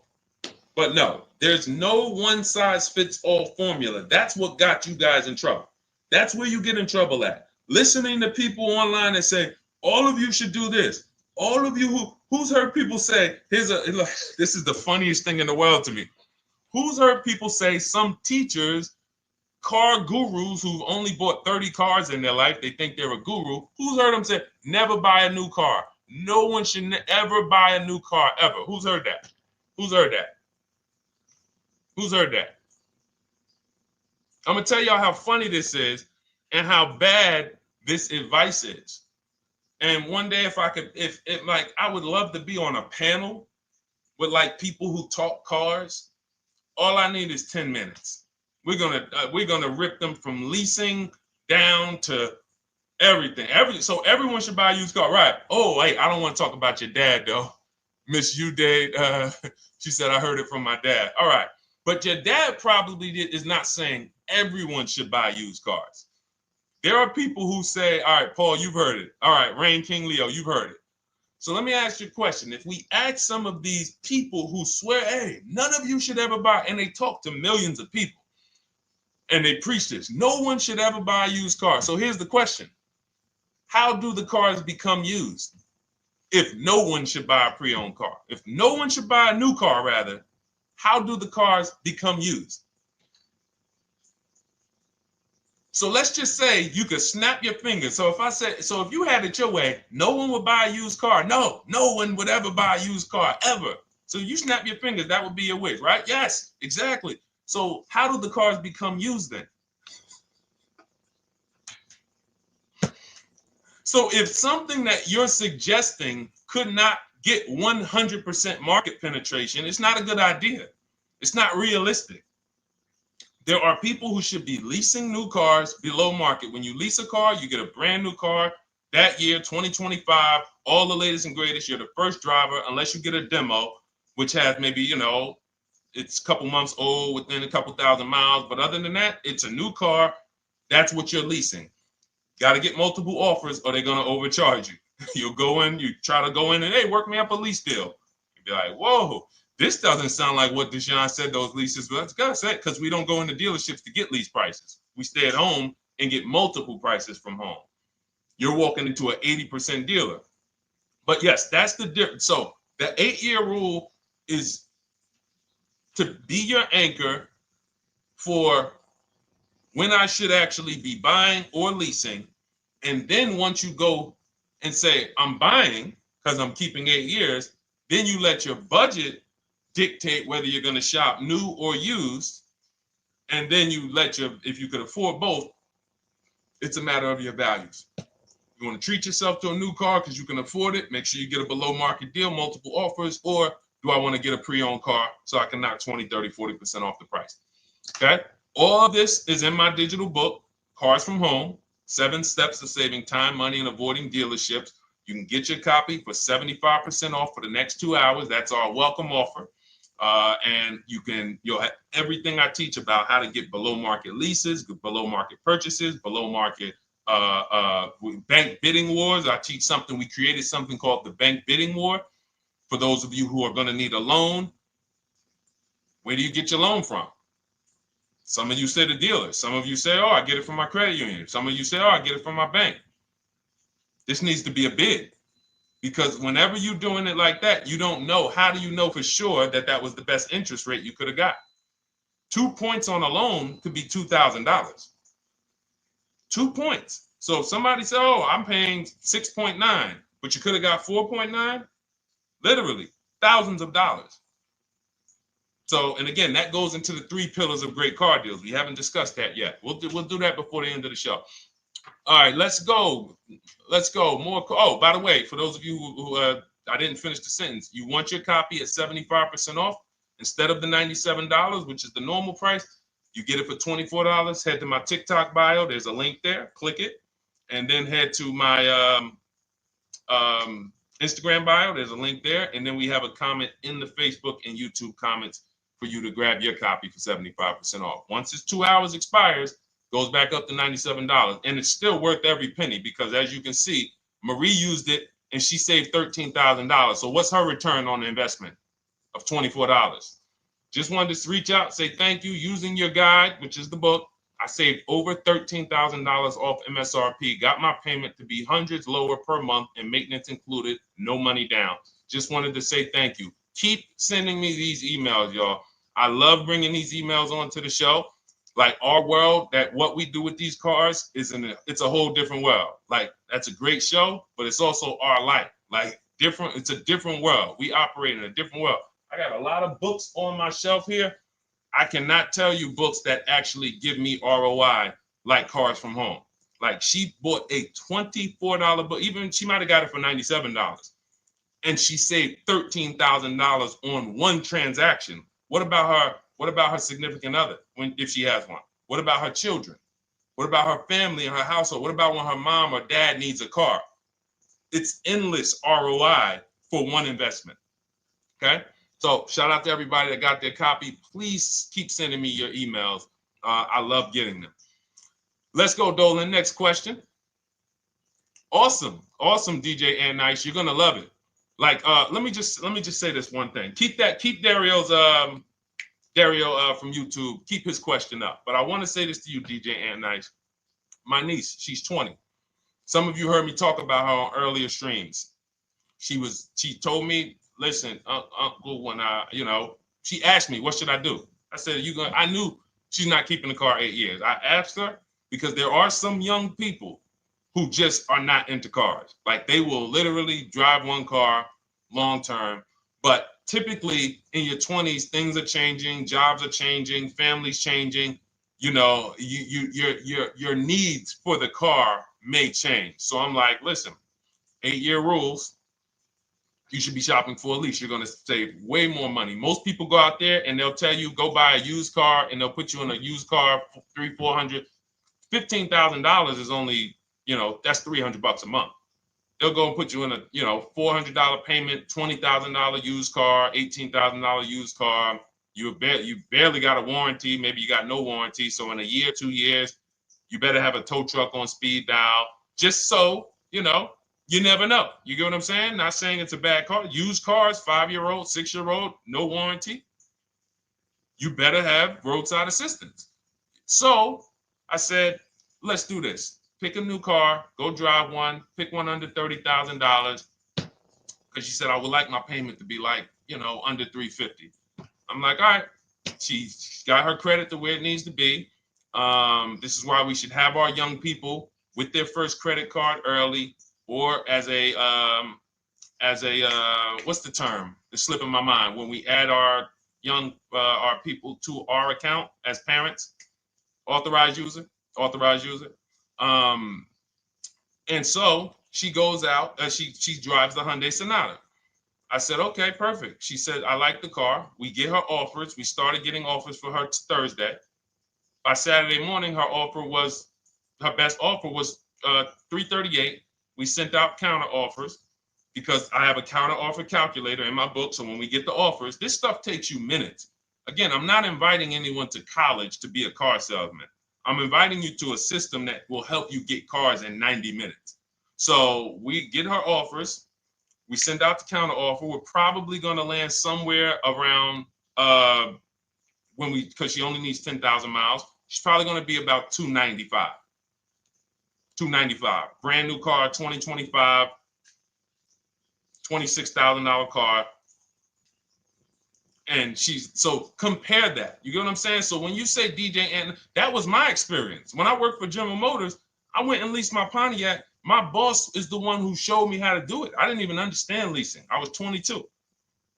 But no, there's no one-size-fits-all formula. That's what got you guys in trouble. That's where you get in trouble at. Listening to people online and say, all of you should do this. All of you who's heard people say, this is the funniest thing in the world to me. Who's heard people say, some teachers, car gurus who've only bought 30 cars in their life, they think they're a guru. Who's heard them say, never buy a new car? No one should ever buy a new car, ever. Who's heard that? Who's heard that? Who's heard that? I'm going to tell y'all how funny this is and how bad this advice is. And one day, I would love to be on a panel with like people who talk cars. All I need is 10 minutes. We're gonna rip them from leasing down to everything. So everyone should buy a used car, right? Oh, hey, I don't want to talk about your dad though, Miss Uday. She said I heard it from my dad. All right, but your dad probably is not saying everyone should buy used cars. There are people who say, all right, Paul, you've heard it. All right, Rain King Leo, you've heard it. So let me ask you a question. If we ask some of these people who swear, hey, none of you should ever buy, and they talk to millions of people, and they preach this, no one should ever buy a used car. So here's the question. how do the cars become used? If no one should buy a pre-owned car, if no one should buy a new car, rather, how do the cars become used? So let's just say you could snap your fingers. So if you had it your way, no one would buy a used car. No one would ever buy a used car, ever. So you snap your fingers, that would be your wish, right? Yes, exactly. So how do the cars become used then? So if something that you're suggesting could not get 100% market penetration, it's not a good idea. It's not realistic. There are people who should be leasing new cars below market. When you lease a car, you get a brand new car that year, 2025, all the latest and greatest. You're the first driver, unless you get a demo, which has maybe, it's a couple months old, within a couple thousand miles. But other than that, it's a new car. That's what you're leasing. Got to get multiple offers or they're going to overcharge you. You'll go in, you try to go in and, hey, work me up a lease deal. You'll be like, whoa, this doesn't sound like what Deshone said those leases were. That's gotta say, because we don't go into dealerships to get lease prices. We stay at home and get multiple prices from home. You're walking into an 80% dealer. But yes, that's the difference. So the 8-year rule is to be your anchor for when I should actually be buying or leasing. And then once you go and say, I'm buying because I'm keeping 8 years, then you let your budget dictate whether you're going to shop new or used. And then you if you could afford both, it's a matter of your values. You want to treat yourself to a new car because you can afford it, make sure you get a below market deal, multiple offers, or do I want to get a pre-owned car so I can knock 20, 30, 40% off the price? Okay. All of this is in my digital book, Cars from Home, 7 Steps to Saving Time, Money, and Avoiding Dealerships. You can get your copy for 75% off for the next 2 hours. That's our welcome offer. And you'll have everything I teach about how to get below market leases, below market purchases, below market bank bidding wars. We created something called the bank bidding war. For those of you who are going to need a loan, where do you get your loan from? Some of you say the dealer. Some of you say, oh, I get it from my credit union. Some of you say, oh, I get it from my bank. This needs to be a bid, because whenever you're doing it like that, you don't know. How do you know for sure that that was the best interest rate you could have got? 2 points on a loan could be $2,000. 2 points. So if somebody said, oh, I'm paying 6.9, but you could have got 4.9, literally thousands of dollars. So, and again, that goes into the 3 pillars of great car deals. We haven't discussed that yet. We'll do that before the end of the show. All right, let's go. More. Oh, by the way, for those of you who I didn't finish the sentence, you want your copy at 75% off instead of the $97, which is the normal price. You get it for $24. Head to my TikTok bio. There's a link there. Click it, and then head to my Instagram bio. There's a link there, and then we have a comment in the Facebook and YouTube comments for you to grab your copy for 75% off. Once it's 2 hours expires, goes back up to $97, and it's still worth every penny, because as you can see, Marie used it and she saved $13,000. So what's her return on the investment of $24? Just wanted to reach out, say thank you. Using your guide, which is the book, I saved over $13,000 off MSRP, got my payment to be hundreds lower per month and maintenance included, no money down. Just wanted to say thank you. Keep sending me these emails, y'all. I love bringing these emails onto the show. Like our world, that what we do with these cars it's a whole different world. Like, that's a great show, but it's also our life. Like, different, it's a different world. We operate in a different world. I got a lot of books on my shelf here. I cannot tell you books that actually give me ROI like Cars from Home. Like, she bought a $24 book. Even she might have got it for $97. And she saved $13,000 on one transaction. What about her? What about her significant other, if she has one? What about her children? What about her family and her household? What about when her mom or dad needs a car? It's endless ROI for one investment. Okay? So shout out to everybody that got their copy. Please keep sending me your emails. I love getting them. Let's go, Dolan. Next question. Awesome, DJ and Nice. You're gonna love it. Like, let me just say this one thing. Keep Dario's Dario from YouTube, keep his question up. But I want to say this to you, DJ and Nice. My niece, she's 20. Some of you heard me talk about her on earlier streams. She told me, listen, Uncle, when she asked me, what should I do? I said, I knew she's not keeping the car 8 years. I asked her because there are some young people who just are not into cars. Like they will literally drive one car long term. But typically in your 20s, things are changing, jobs are changing, families changing. Your needs for the car may change. So I'm like, listen, 8-year rules. You should be shopping for a lease. You're going to save way more money. Most people go out there and they'll tell you go buy a used car, and they'll put you in a used car for $300, $400, $15,000 is only, that's $300 a month. They'll go and put you in a, $400 payment, $20,000 used car, $18,000 used car. You barely got a warranty. Maybe you got no warranty. So in a year, 2 years, you better have a tow truck on speed dial, just so, you never know. You get what I'm saying? Not saying it's a bad car. Used cars, 5-year-old, 6-year-old, no warranty. You better have roadside assistance. So I said, let's do this. Pick a new car, go drive one, pick one under $30,000. Because she said, I would like my payment to be like, under $350. I'm like, all right. She got her credit to where it needs to be. This is why we should have our young people with their first credit card early, or as a what's the term? It's slipping my mind. When we add our our people to our account as parents, authorized user. And so she goes out, she drives the Hyundai Sonata. I said, okay, perfect. She said, I like the car. We get her offers. We started getting offers for her Thursday. By Saturday morning, her best offer was $338. We sent out counter offers because I have a counter offer calculator in my book. So when we get the offers, this stuff takes you minutes. Again, I'm not inviting anyone to college to be a car salesman. I'm inviting you to a system that will help you get cars in 90 minutes. So we get her offers. We send out the counter offer. We're probably going to land somewhere around because she only needs 10,000 miles. She's probably going to be about $295. Brand new car, 2025, $26,000 car. And so compare that. You get what I'm saying? So when you say DJ, and that was my experience. When I worked for General Motors, I went and leased my Pontiac. My boss is the one who showed me how to do it. I didn't even understand leasing. I was 22.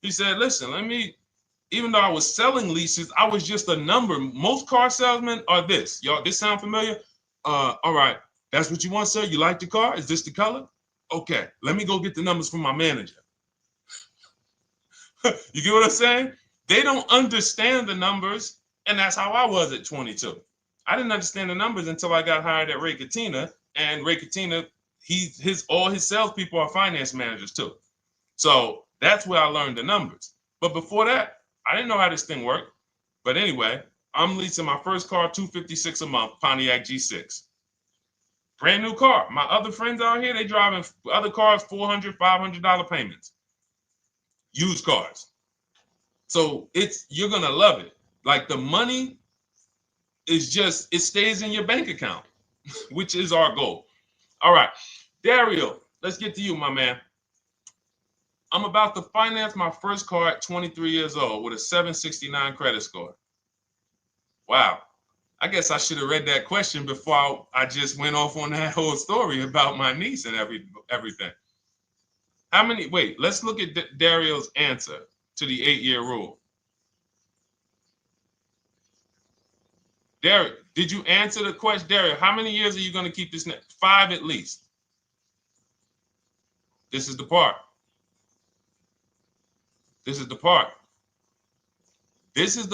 He said, listen, even though I was selling leases, I was just a number. Most car salesmen are this. Y'all, this sound familiar? All right. That's what you want, sir? You like the car? Is this the color? Okay. Let me go get the numbers from my manager. You get what I'm saying? They don't understand the numbers. And that's how I was at 22. I didn't understand the numbers until I got hired at Ray Katina. And Ray Katina, all his salespeople are finance managers too. So that's where I learned the numbers. But before that, I didn't know how this thing worked. But anyway, I'm leasing my first car, $256 a month, Pontiac G6. Brand new car. My other friends out here, they driving other cars, $400, $500 payments. Used cars. So you're going to love it. Like the money is it stays in your bank account, which is our goal. All right. Dario, let's get to you, my man. I'm about to finance my first car at 23 years old with a 769 credit score. Wow. I guess I should have read that question before I just went off on that whole story about my niece and everything. Let's look at Dario's answer to the 8-year rule. Dario, did you answer the question? Dario, how many years are you going to keep this? 5 at least. This is the part. This is the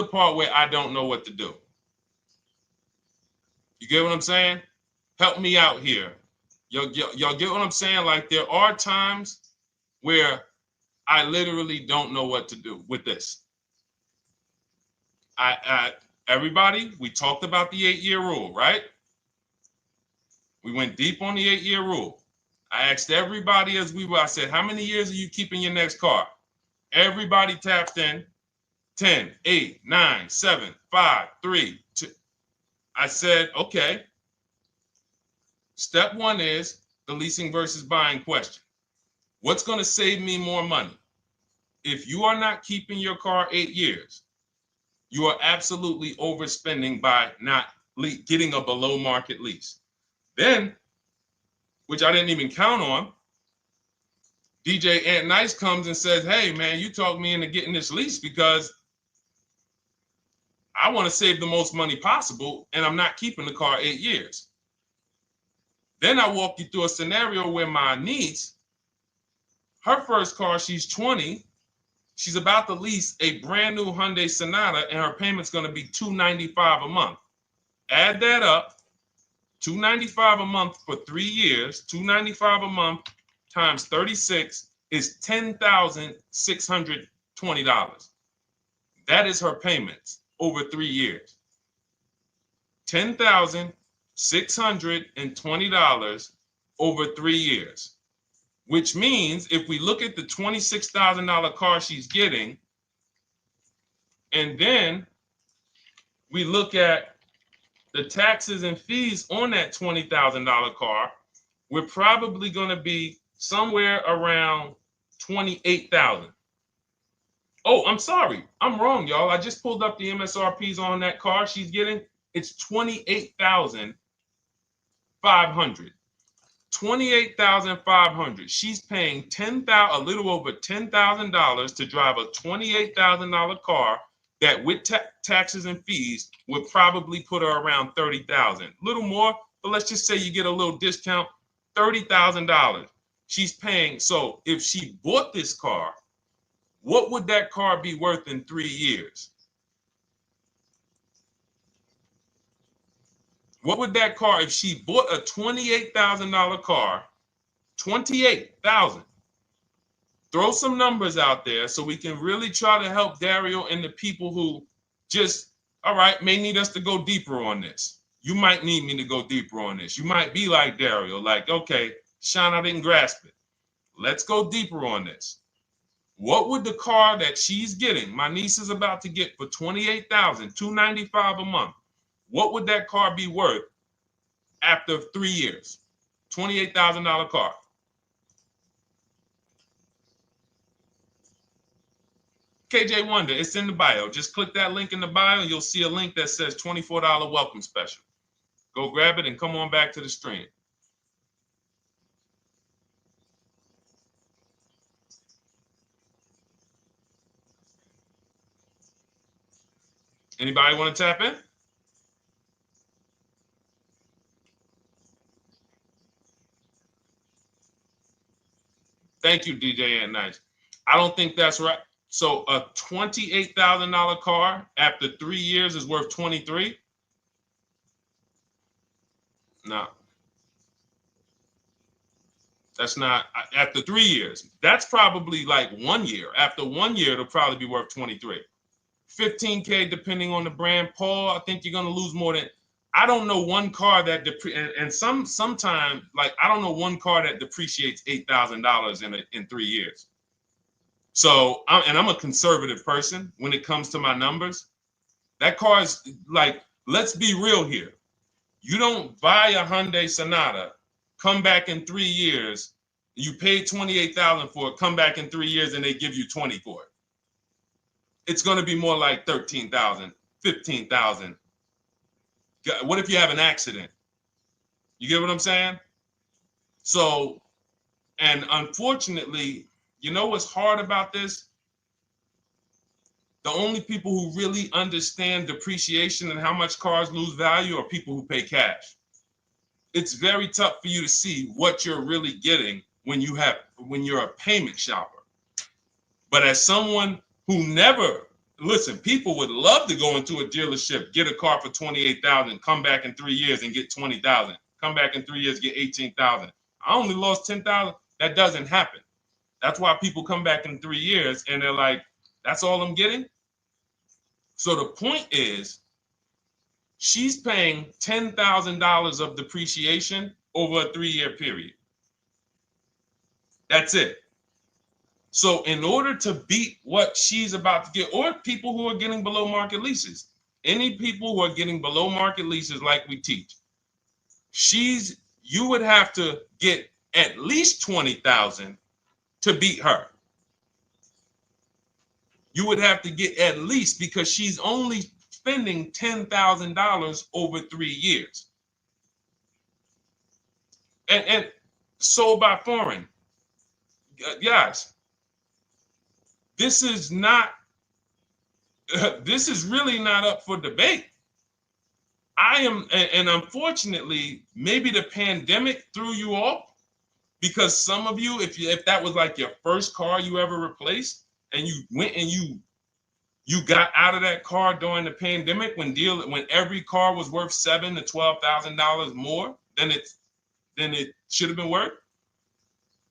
part where I don't know what to do. You get what I'm saying? Help me out here. Y'all get what I'm saying? Like there are times where I literally don't know what to do with this. Everybody, we talked about the 8-year rule, right? We went deep on the 8-year rule. I asked everybody I said, how many years are you keeping your next car? Everybody tapped in 10, 8, 9, 7, 5, 3, 2. I said, okay. Step 1 is the leasing versus buying question. What's going to save me more money? If you are not keeping your car 8 years, you are absolutely overspending by not getting a below market lease. Then, which I didn't even count on, DJ Ant Nice comes and says, hey, man, you talked me into getting this lease because I want to save the most money possible, and I'm not keeping the car 8 years. Then I walk you through a scenario where my niece, her first car, she's 20. She's about to lease a brand new Hyundai Sonata, and her payment's going to be $295 a month. Add that up, $295 a month for 3 years, $295 a month times 36 is $10,620. That is her payments over 3 years. $10,620 over 3 years. Which means if we look at the $26,000 car she's getting, and then we look at the taxes and fees on that $20,000 car, we're probably going to be somewhere around $28,000. Oh, I'm sorry. I'm wrong, y'all. I just pulled up the MSRPs on that car she's getting. It's $28,500. $28,500. She's paying a little over $10,000 to drive a $28,000 car that with taxes and fees would probably put her around $30,000. A little more, but let's just say you get a little discount, $30,000. She's paying. So if she bought this car, what would that car be worth in 3 years? What would that car, if she bought a $28,000 car, $28,000? Throw some numbers out there so we can really try to help Dario and the people who just, all right, may need us to go deeper on this. You might need me to go deeper on this. You might be like Dario, like, okay, Sean, I didn't grasp it. Let's go deeper on this. What would the car that she's getting, my niece is about to get for $28,000, $295 a month, what would that car be worth after 3 years? $28,000 car. KJ Wonder, it's in the bio. Just click that link in the bio and you'll see a link that says $24 welcome special. Go grab it and come on back to the stream. Anybody want to tap in? Thank you, DJ and Nice. I don't think that's right. So a $28,000 car after 3 years is worth 23? No. That's not after 3 years. That's probably like 1 year. After 1 year, it'll probably be worth 23. 15K depending on the brand. Paul, I think you're gonna lose more than. I don't know one car that sometimes like I don't know one car that depreciates $8,000 in 3 years. So I'm a conservative person when it comes to my numbers. That car is like, let's be real here. You don't buy a Hyundai Sonata, come back in 3 years, you paid $28,000 for it, come back in 3 years and they give you 20 for it. It's going to be more like 13,000, 15,000. What if you have an accident? You get what I'm saying? So, and unfortunately, you know what's hard about this? The only people who really understand depreciation and how much cars lose value are people who pay cash. It's very tough for you to see what you're really getting when you're a payment shopper. But as someone who never, listen, people would love to go into a dealership, get a car for $28,000, come back in 3 years and get $20,000, come back in 3 years, get $18,000. I only lost $10,000. That doesn't happen. That's why people come back in 3 years and they're like, that's all I'm getting. So the point is, she's paying $10,000 of depreciation over a 3-year period. That's it. So in order to beat what she's about to get, or people who are getting below market leases, any people who are getting below market leases like we teach, you would have to get at least 20,000 to beat her. You would have to get at least, because she's only spending $10,000 over 3 years. And sold by foreign. Guys, this is not, this is really not up for debate. And unfortunately, maybe the pandemic threw you off, because some of you, if that was like your first car you ever replaced, and you went and you got out of that car during the pandemic when every car was worth $7,000 to $12,000 more than it should have been worth.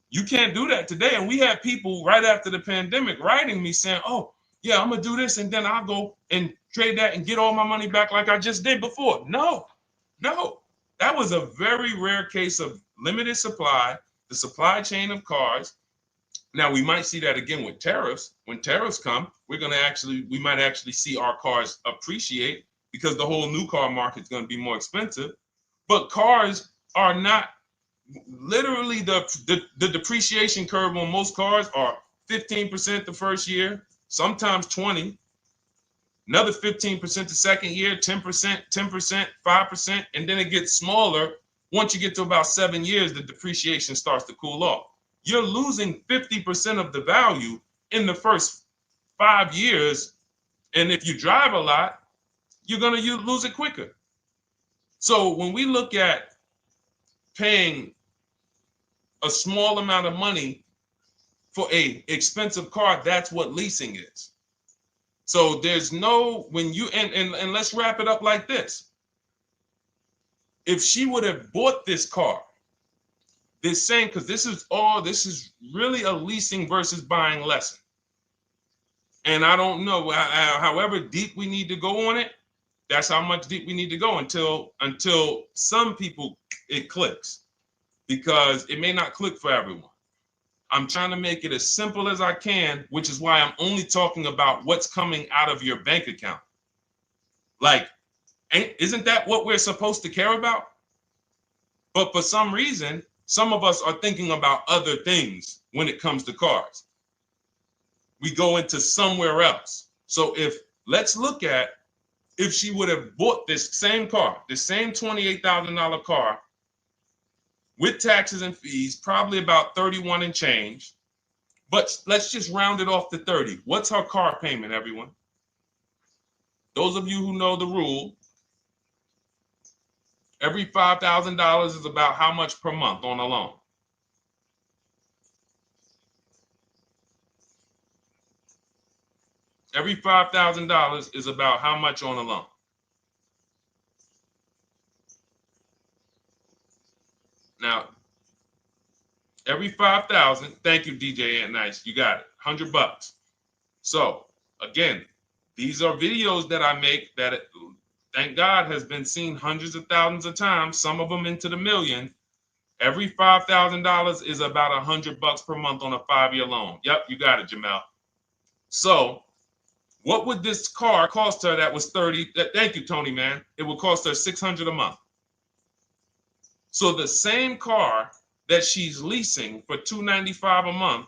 You can't do that today. And we had people right after the pandemic writing me saying, "Oh, yeah, I'm gonna do this, and then I'll go and trade that and get all my money back like I just did before." No, that was a very rare case of limited supply, the supply chain of cars. Now we might see that again with tariffs. When tariffs come, we might actually see our cars appreciate, because the whole new car market is going to be more expensive. But cars are not, literally the depreciation curve on most cars are 15% the first year, sometimes 20, another 15% the second year, 10%, 10%, 5%, and then it gets smaller. Once you get to about 7 years, the depreciation starts to cool off. You're losing 50% of the value in the first 5 years. And if you drive a lot, you're going to lose it quicker. So when we look at paying a small amount of money for a expensive car, that's what leasing is. So there's no, when you, and let's wrap it up like this. If she would have bought this car, this same, because this is really a leasing versus buying lesson. And I don't know, however deep we need to go on it, that's how much deep we need to go until some people it clicks, because it may not click for everyone. I'm trying to make it as simple as I can, which is why I'm only talking about what's coming out of your bank account. Like, isn't that what we're supposed to care about? But for some reason, some of us are thinking about other things when it comes to cars. We go into somewhere else. So let's look at if she would have bought this same car, the same $28,000 car with taxes and fees, probably about 31 and change. But let's just round it off to 30. What's her car payment, everyone? Those of you who know the rule, every $5,000 is about how much per month on a loan? Every $5,000 is about how much on a loan? Now, every 5,000, thank you, DJ Ant Nice, you got it, $100. So again, these are videos that I make that, thank God, has been seen hundreds of thousands of times, some of them into the million. Every $5,000 is about $100 per month on a 5-year loan. Yep, you got it, Jamel. So what would this car cost her that was 30? Thank you, Tony, man. It would cost her $600 a month. So the same car that she's leasing for $295 a month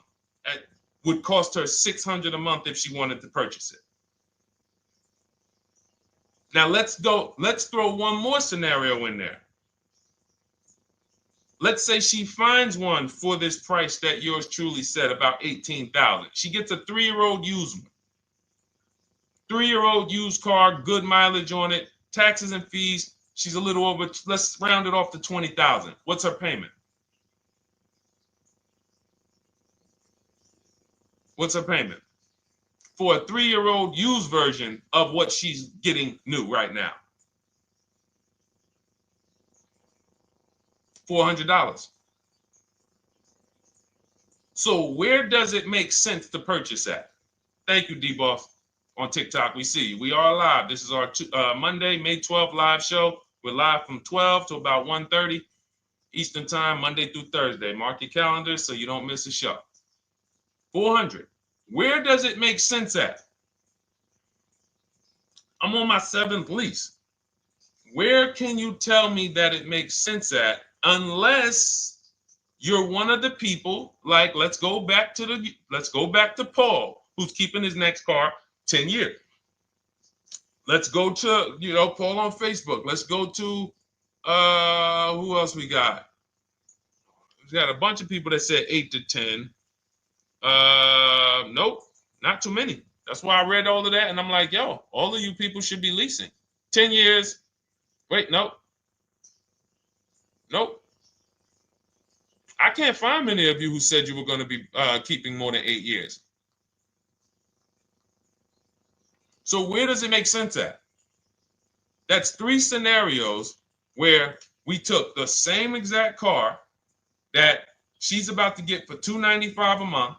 would cost her $600 a month if she wanted to purchase it. Now let's throw one more scenario in there. Let's say she finds one for this price that yours truly said, about $18,000. She gets a 3-year-old used one. 3-year-old used car, good mileage on it, taxes and fees. She's a little over, let's round it off to $20,000. What's her payment? What's her payment? For a 3-year-old used version of what she's getting new right now. $400. So where does it make sense to purchase at? Thank you, D-Boss. On TikTok, we see you. We are live. This is our Monday, May 12th live show. We're live from 12 to about 1:30 Eastern time, Monday through Thursday. Mark your calendars so you don't miss a show. 400. Where does it make sense at? I'm on my 7th lease. Where can you tell me that it makes sense at, unless you're one of the people, like, let's go back to Paul, who's keeping his next car 10 years. Let's go to, Paul on Facebook. Let's go to, who else we got? We got a bunch of people that said 8 to 10. Nope, not too many. That's why I read all of that, and I'm like, yo, all of you people should be leasing. 10 years. Wait, nope. I can't find many of you who said you were going to be keeping more than 8 years. So where does it make sense at? That's 3 scenarios where we took the same exact car that she's about to get for $295 a month,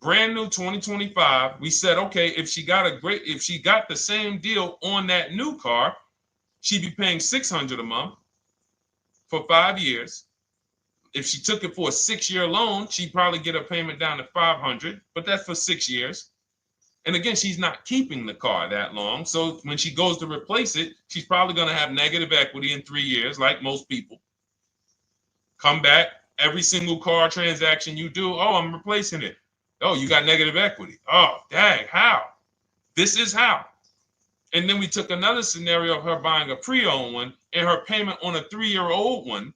brand new 2025. We said, okay, if she got the same deal on that new car, she'd be paying $600 a month for 5 years. If she took it for a 6-year loan, she'd probably get a payment down to $500, but that's for 6 years. And again, she's not keeping the car that long. So when she goes to replace it, she's probably going to have negative equity in 3 years, like most people. Come back, every single car transaction you do, oh, I'm replacing it. Oh, you got negative equity. Oh, dang, how? This is how. And then we took another scenario of her buying a pre-owned one, and her payment on a 3-year-old one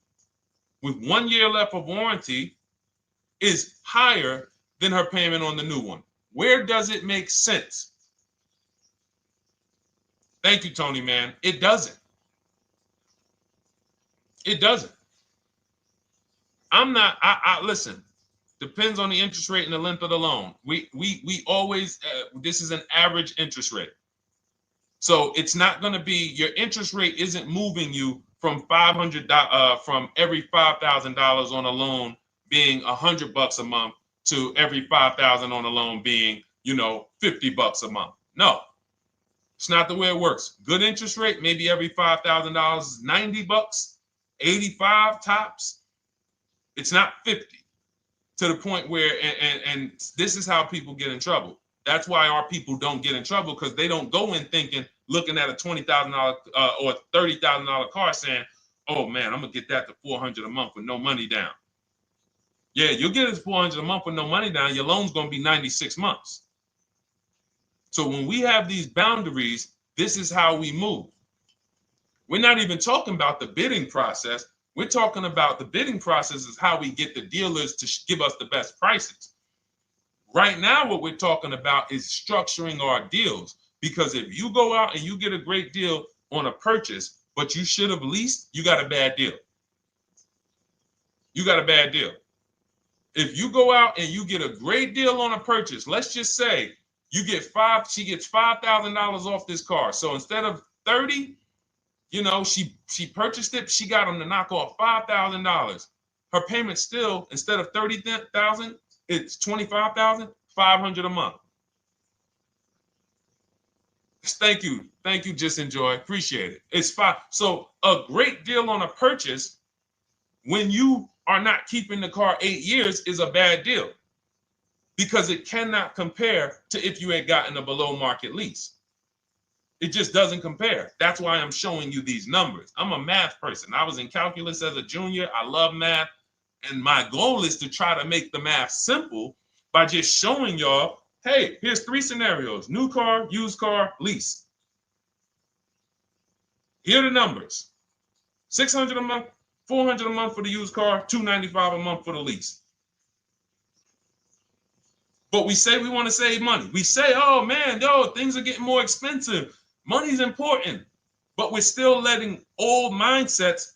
with 1 year left of warranty is higher than her payment on the new one. Where does it make sense? Thank you, Tony, man. It doesn't. It doesn't. Listen, depends on the interest rate and the length of the loan. We always, this is an average interest rate. So it's not going to be, your interest rate isn't moving you from from every $5,000 on a loan being $100 a month to every $5,000 on a loan being, $50 a month. No, it's not the way it works. Good interest rate, maybe every $5,000 is $90, 85 tops. It's not 50, to the point where, and this is how people get in trouble. That's why our people don't get in trouble, because they don't go in looking at a $20,000 or $30,000 car saying, oh man, I'm gonna get that to $400 a month with no money down. Yeah, you'll get it $400 a month with no money down. Your loan's going to be 96 months. So when we have these boundaries, this is how we move. We're not even talking about the bidding process. We're talking about the bidding process is how we get the dealers to give us the best prices. Right now, what we're talking about is structuring our deals. Because if you go out and you get a great deal on a purchase, but you should have leased, you got a bad deal. You got a bad deal. If you go out and you get a great deal on a purchase, let's just say she gets $5,000 off this car. So instead of 30, she purchased it, she got them to knock off $5,000. Her payment still, instead of $30,000, it's $25,000, $500 a month. Thank you, Just Enjoy, appreciate it. It's fine. So a great deal on a purchase, when you are not keeping the car 8 years, is a bad deal, because it cannot compare to if you had gotten a below market lease. It just doesn't compare. That's why I'm showing you these numbers. I'm a math person. I was in calculus as a junior. I love math. And my goal is to try to make the math simple by just showing y'all, hey, here's 3 scenarios: new car, used car, lease. Here are the numbers: $600 a month, $400 a month for the used car, $295 a month for the lease. But we say we want to save money. We say, oh man, things are getting more expensive. Money's important. But we're still letting old mindsets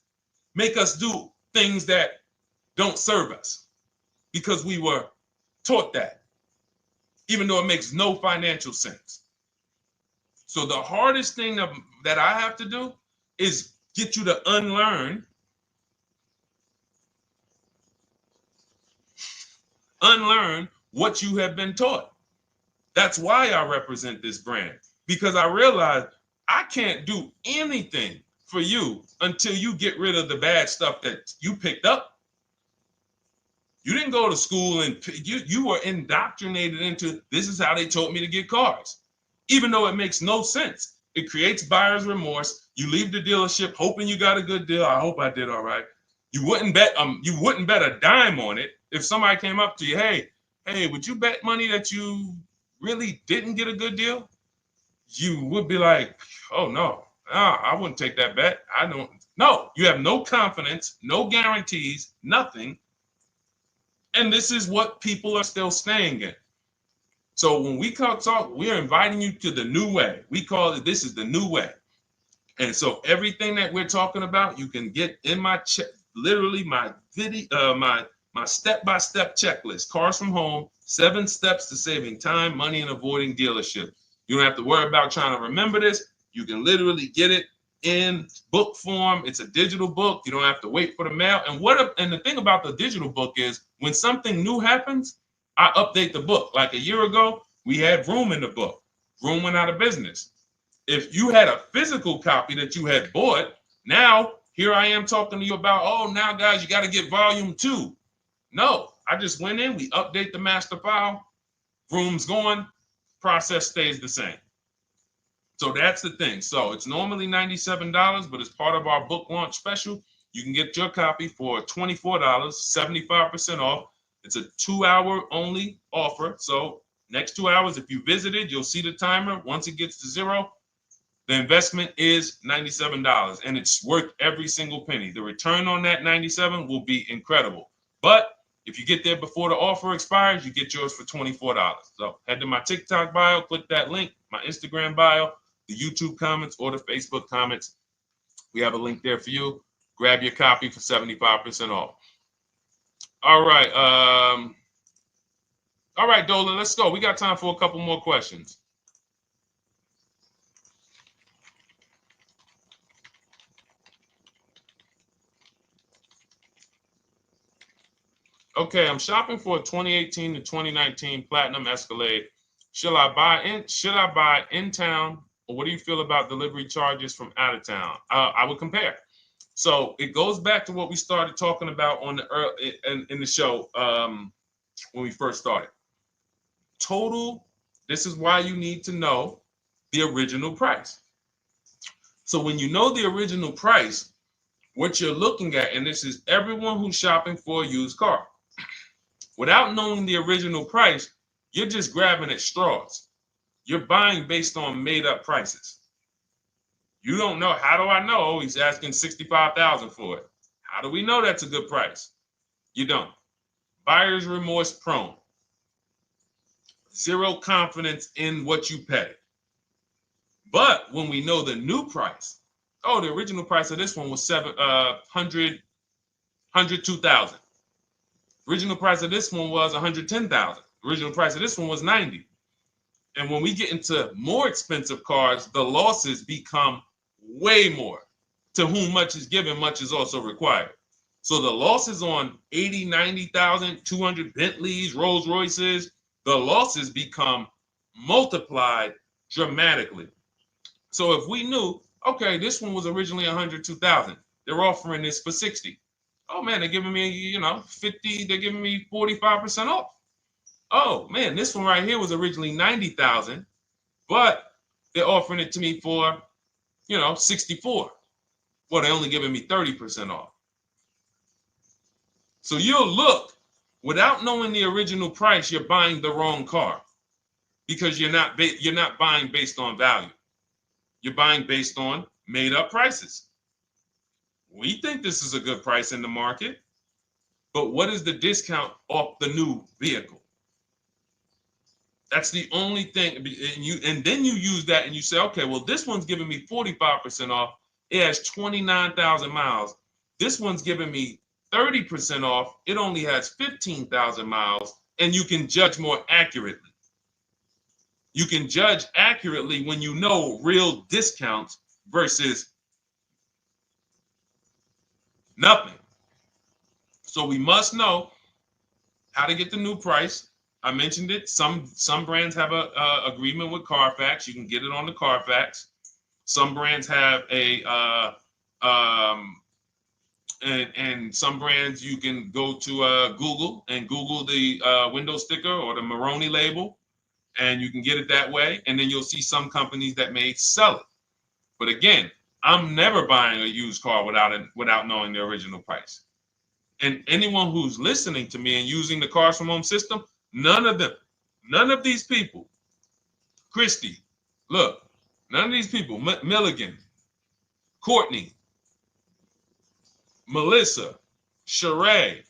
make us do things that don't serve us, because we were taught that, even though it makes no financial sense. So the hardest thing that I have to do is get you to unlearn what you have been taught. That's why I represent this brand, because I realize I can't do anything for you until you get rid of the bad stuff that you picked up. You didn't go to school and you were indoctrinated into, this is how they taught me to get cars, even though it makes no sense. It creates buyer's remorse. You leave the dealership hoping you got a good deal. I hope I did all right. You wouldn't bet a dime on it. If somebody came up to you, hey, would you bet money that you really didn't get a good deal? You would be like, oh no, I wouldn't take that bet. I don't. No, you have no confidence, no guarantees, nothing. And this is what people are still staying in. So when we talk, we are inviting you to the new way. We call it, this is the new way. And so everything that we're talking about, you can get in my literally my video, my step-by-step checklist. Cars from Home, 7 steps to saving time, money, and avoiding dealership. You don't have to worry about trying to remember this. You can literally get it in book form. It's a digital book. You don't have to wait for the mail. And the thing about the digital book is when something new happens, I update the book. Like a year ago, we had Vroom in the book. Vroom went out of business. If you had a physical copy that you had bought, now here I am talking to you about, oh, now guys, you got to get volume 2. No, I just went in, we update the master file, Vroom's going, process stays the same. So that's the thing. So it's normally $97, but as part of our book launch special, you can get your copy for $24, 75% off. It's a 2-hour only offer. So next 2 hours, if you visited, you'll see the timer. Once it gets to 0, the investment is $97, and it's worth every single penny. The return on that $97 will be incredible. But if you get there before the offer expires, you get yours for $24. So head to my TikTok bio, click that link, my Instagram bio, the YouTube comments, or the Facebook comments. We have a link there for you. Grab your copy for 75% off. All right. All right, Dolan, let's go. We got time for a couple more questions. Okay, I'm shopping for a 2018 to 2019 Platinum Escalade. Should I buy in town, or what do you feel about delivery charges from out of town? I would compare. So it goes back to what we started talking about on the in the show when we first started. Total. This is why you need to know the original price. So when you know the original price, what you're looking at, and this is everyone who's shopping for a used car. Without knowing the original price, you're just grabbing at straws. You're buying based on made up prices. You don't know. How do I know he's asking $65,000 for it? How do we know that's a good price? You don't. Buyer's remorse prone. Zero confidence in what you pay. But when we know the new price, oh, the original price of this one was $102,000. Original price of this one was $110,000. Original price of this one was $90,000. And when we get into more expensive cars, the losses become way more. To whom much is given, much is also required. So the losses on 80, 90,000, 200 Bentleys, Rolls Royces, the losses become multiplied dramatically. So if we knew, okay, this one was originally $102,000, they're offering this for $60,000. Oh man, they're giving me, 50, they're giving me 45% off. Oh man, this one right here was originally $90,000, but they're offering it to me for, $64,000. Well, they're only giving me 30% off. So you'll look, without knowing the original price, you're buying the wrong car because you're not buying based on value. You're buying based on made up prices. We think this is a good price in the market, but what is the discount off the new vehicle? That's the only thing. And then you use that and you say, okay, well, this one's giving me 45% off. It has 29,000 miles. This one's giving me 30% off. It only has 15,000 miles, and you can judge more accurately. You can judge accurately when you know real discounts versus nothing. So we must know how to get the new price. I mentioned it. Some brands have a agreement with Carfax. You can get it on the Carfax. Some brands have and some brands you can go to Google and Google the window sticker or the Maroney label, and you can get it that way. And then you'll see some companies that may sell it. But again, I'm never buying a used car without knowing the original price. And anyone who's listening to me and using the Cars from Home system, none of these people, Christy, look, none of these people, Milligan, Courtney, Melissa, Sheree,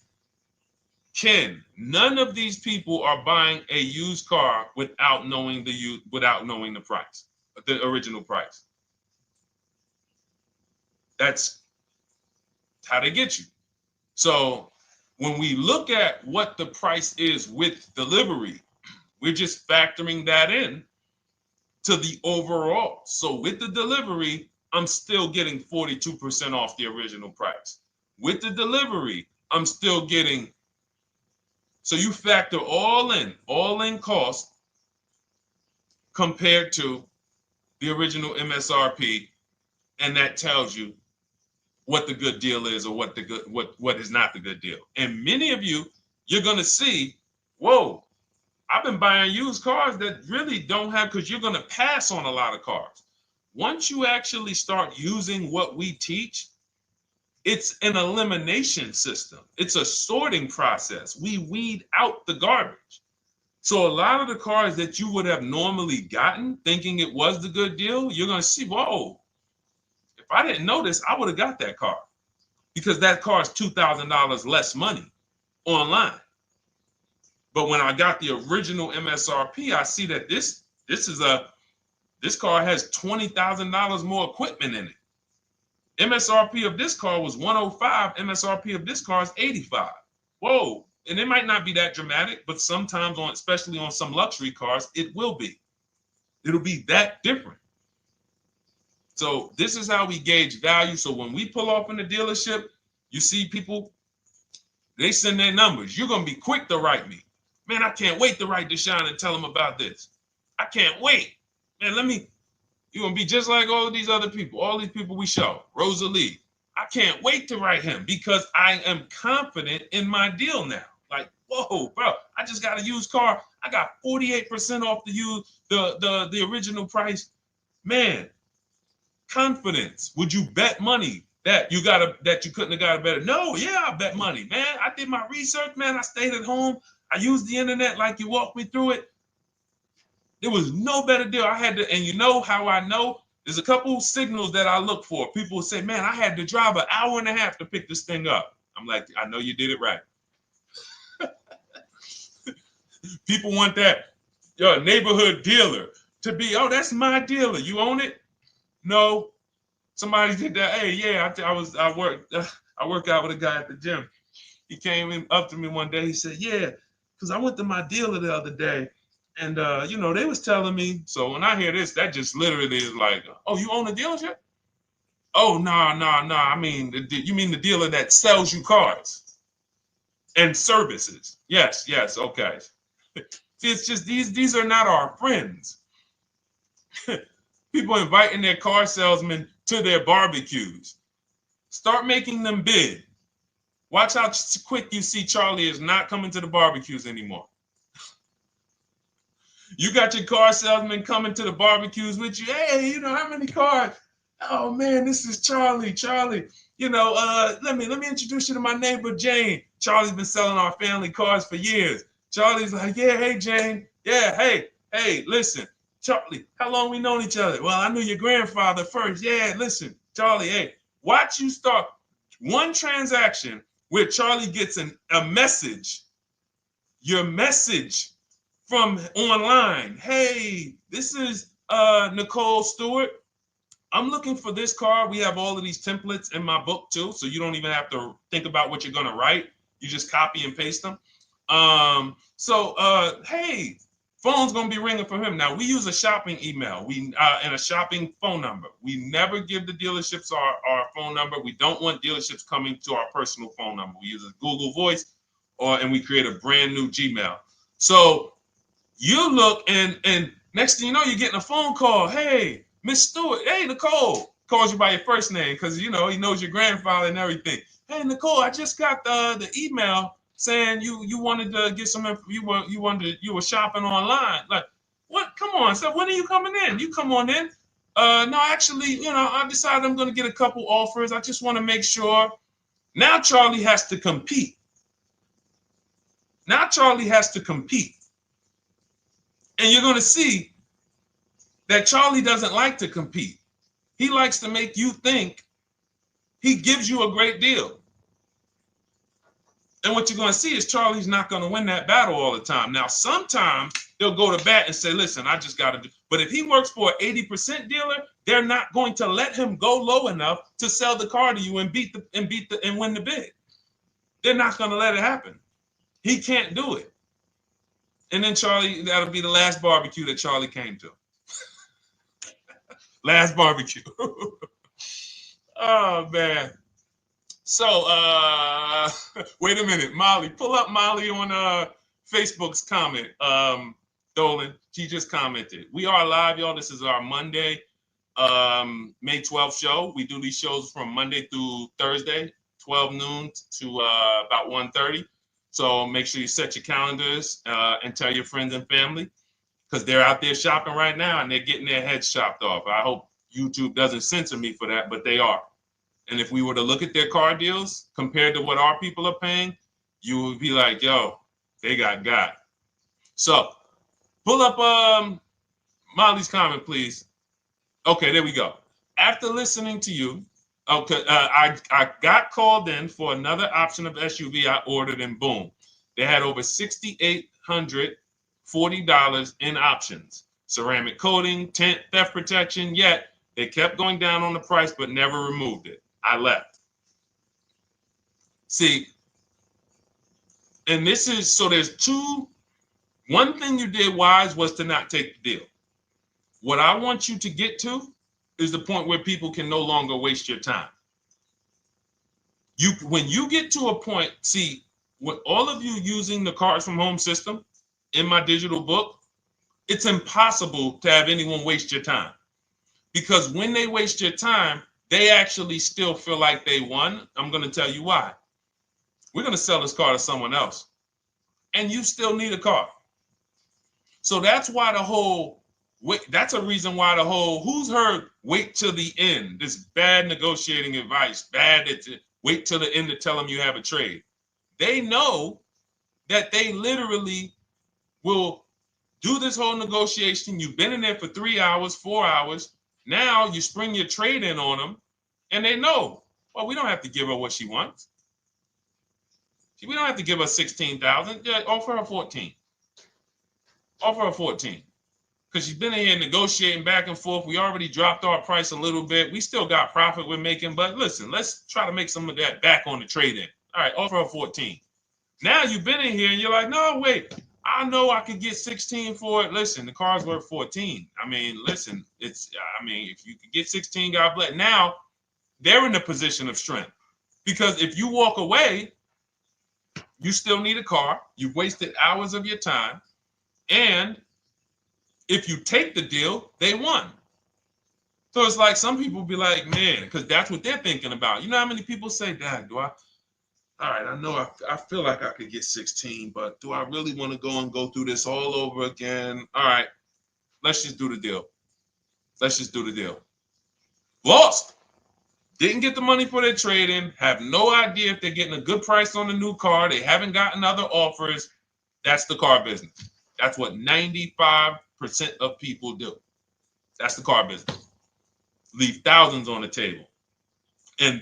Ken, none of these people are buying a used car without knowing the price, the original price. That's how they get you. So when we look at what the price is with delivery, we're just factoring that in to the overall. So with the delivery, I'm still getting 42% off the original price. With the delivery, I'm still getting, so you factor all in cost compared to the original MSRP, and that tells you what the good deal is or what is not the good deal. And many of you, you're gonna see, whoa, I've been buying used cars that really don't have, because you're gonna pass on a lot of cars. Once you actually start using what we teach, it's an elimination system. It's a sorting process. We weed out the garbage. So a lot of the cars that you would have normally gotten thinking it was the good deal, you're gonna see, whoa, if I didn't know this, I would have got that car, because that car is $2,000 less money online. But when I got the original MSRP, I see that this car has $20,000 more equipment in it. MSRP of this car was 105. MSRP of this car is 85. Whoa. And it might not be that dramatic, but sometimes especially on some luxury cars, it will be. It'll be that different. So this is how we gauge value. So when we pull off in the dealership, you see people, they send their numbers. You're going to be quick to write me. Man, I can't wait to write Deshone and tell him about this. I can't wait. Man, you're going to be just like all of these other people, all these people we show. Rosalie, I can't wait to write him because I am confident in my deal now. Like, whoa, bro, I just got a used car. I got 48% off the original price. Man, confidence. Would you bet money that you couldn't have got a better? No, yeah, I bet money, man. I did my research, man. I stayed at home. I used the internet like you walked me through it. There was no better deal. I had to, and you know how I know? There's a couple signals that I look for. People will say, man, I had to drive an hour and a half to pick this thing up. I'm like, I know you did it right. People want that neighborhood dealer to be, oh, that's my dealer. You own it? No. Somebody did that. Hey, yeah, I work out with a guy at the gym. He came up to me one day. He said, yeah, because I went to my dealer the other day. And, they was telling me. So when I hear this, that just literally is like, oh, you own a dealership? Oh, no. I mean, you mean the dealer that sells you cars and services? Yes. Okay. See, it's just these are not our friends. People inviting their car salesmen to their barbecues. Start making them bid. Watch how quick you see Charlie is not coming to the barbecues anymore. You got your car salesman coming to the barbecues with you. Hey, how many cars? Oh man, this is Charlie. Charlie, let me introduce you to my neighbor Jane. Charlie's been selling our family cars for years. Charlie's like, yeah, hey Jane. Yeah, hey, listen, Charlie, how long we known each other? Well, I knew your grandfather first. Yeah, listen, Charlie, hey, watch you start one transaction where Charlie gets a message, your message from online. Hey, this is Nicole Stewart. I'm looking for this car. We have all of these templates in my book too, so you don't even have to think about what you're gonna write. You just copy and paste them. Hey, phone's gonna be ringing for him. Now we use a shopping email, and a shopping phone number. We never give the dealerships our phone number. We don't want dealerships coming to our personal phone number. We use a Google Voice, and we create a brand new Gmail. So you look, and next thing you know, you're getting a phone call. Hey, Miss Stewart. Hey, Nicole. Calls you by your first name because he knows your grandfather and everything. Hey, Nicole, I just got the email saying you wanted to get some info. You were shopping online. Like, what? Come on. So when are you coming in? You come on in. No, actually, I decided I'm going to get a couple offers. I just want to make sure. Now Charlie has to compete. Now Charlie has to compete. And you're going to see that Charlie doesn't like to compete. He likes to make you think he gives you a great deal. And what you're going to see is Charlie's not going to win that battle all the time. Now, sometimes they'll go to bat and say, listen, I just got to do. But if he works for an 80% dealer, they're not going to let him go low enough to sell the car to you and win the bid. They're not going to let it happen. He can't do it. And then Charlie, that'll be the last barbecue that Charlie came to. Last barbecue. Oh, man. So, wait a minute, Molly. Pull up Molly on Facebook's comment. Dolan, she just commented. We are live, y'all. This is our Monday, May 12th show. We do these shows from Monday through Thursday, 12 noon to about 1:30. So make sure you set your calendars and tell your friends and family, because they're out there shopping right now and they're getting their heads chopped off. I hope YouTube doesn't censor me for that, but they are. And if we were to look at their car deals compared to what our people are paying, you would be like, yo, they got. So pull up Molly's comment, please. Okay, there we go. After listening to you, okay, I got called in for another option of SUV I ordered, and boom, they had over $6,840 in options. Ceramic coating, tint, theft protection, yet they kept going down on the price but never removed it. I left. See, and this is, so there's one thing you did wise was to not take the deal. What I want you to get to is the point where people can no longer waste your time. When you get to a point, see, with all of you using the Cars from Home system in my digital book, it's impossible to have anyone waste your time. Because when they waste your time, they actually still feel like they won. I'm going to tell you why. We're going to sell this car to someone else, and you still need a car. So that's why that's a reason why who's heard wait till the end, this bad negotiating advice, wait till the end to tell them you have a trade. They know that they literally will do this whole negotiation. You've been in there for 3 hours, 4 hours. Now you spring your trade in on them, and they know, well, we don't have to give her what she wants. We don't have to give her 16,000. Yeah, offer her 14. Offer her 14. Because she's been in here negotiating back and forth. We already dropped our price a little bit. We still got profit we're making, but listen, let's try to make some of that back on the trade-in. All right, offer her 14. Now you've been in here and you're like, no, wait, I know I could get 16 for it. Listen, the car's worth 14. I mean, listen, if you could get 16, God bless. Now they're in a position of strength, because if you walk away, you still need a car. You've wasted hours of your time. And if you take the deal, they won. So it's like some people be like, man, because that's what they're thinking about. You know how many people say, Dad, all right, I know I feel like I could get 16, but do I really want to go through this all over again? All right, let's just do the deal. Lost. Didn't get the money for their trade-in, have no idea if they're getting a good price on the new car. They haven't gotten other offers. That's the car business. That's what 95% of people do. That's the car business. Leave thousands on the table. And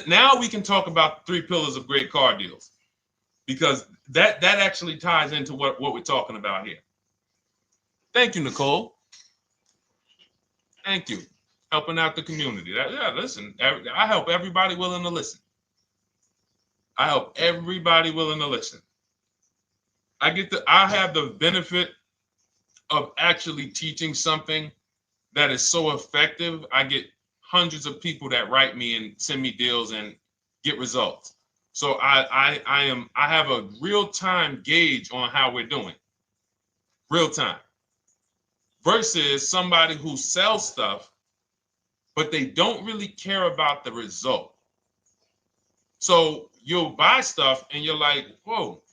now we can talk about 3 pillars of great car deals, because that actually ties into what we're talking about here. Thank you, Nicole. Thank you. Helping out the community. Listen, I help everybody willing to listen. I have the benefit of actually teaching something that is so effective. I get hundreds of people that write me and send me deals and get results. So I have a real-time gauge on how we're doing. Real time. Versus somebody who sells stuff, but they don't really care about the result. So you'll buy stuff and you're like, whoa,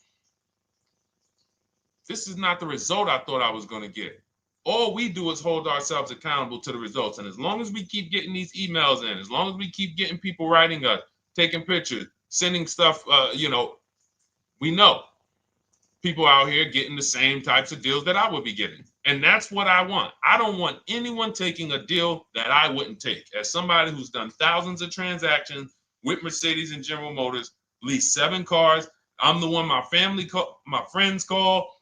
this is not the result I thought I was going to get. All we do is hold ourselves accountable to the results. And as long as we keep getting these emails in, as long as we keep getting people writing us, taking pictures, sending stuff, we know people out here getting the same types of deals that I would be getting. And that's what I want. I don't want anyone taking a deal that I wouldn't take. As somebody who's done thousands of transactions with Mercedes and General Motors, leased 7 cars. I'm the one my friends call.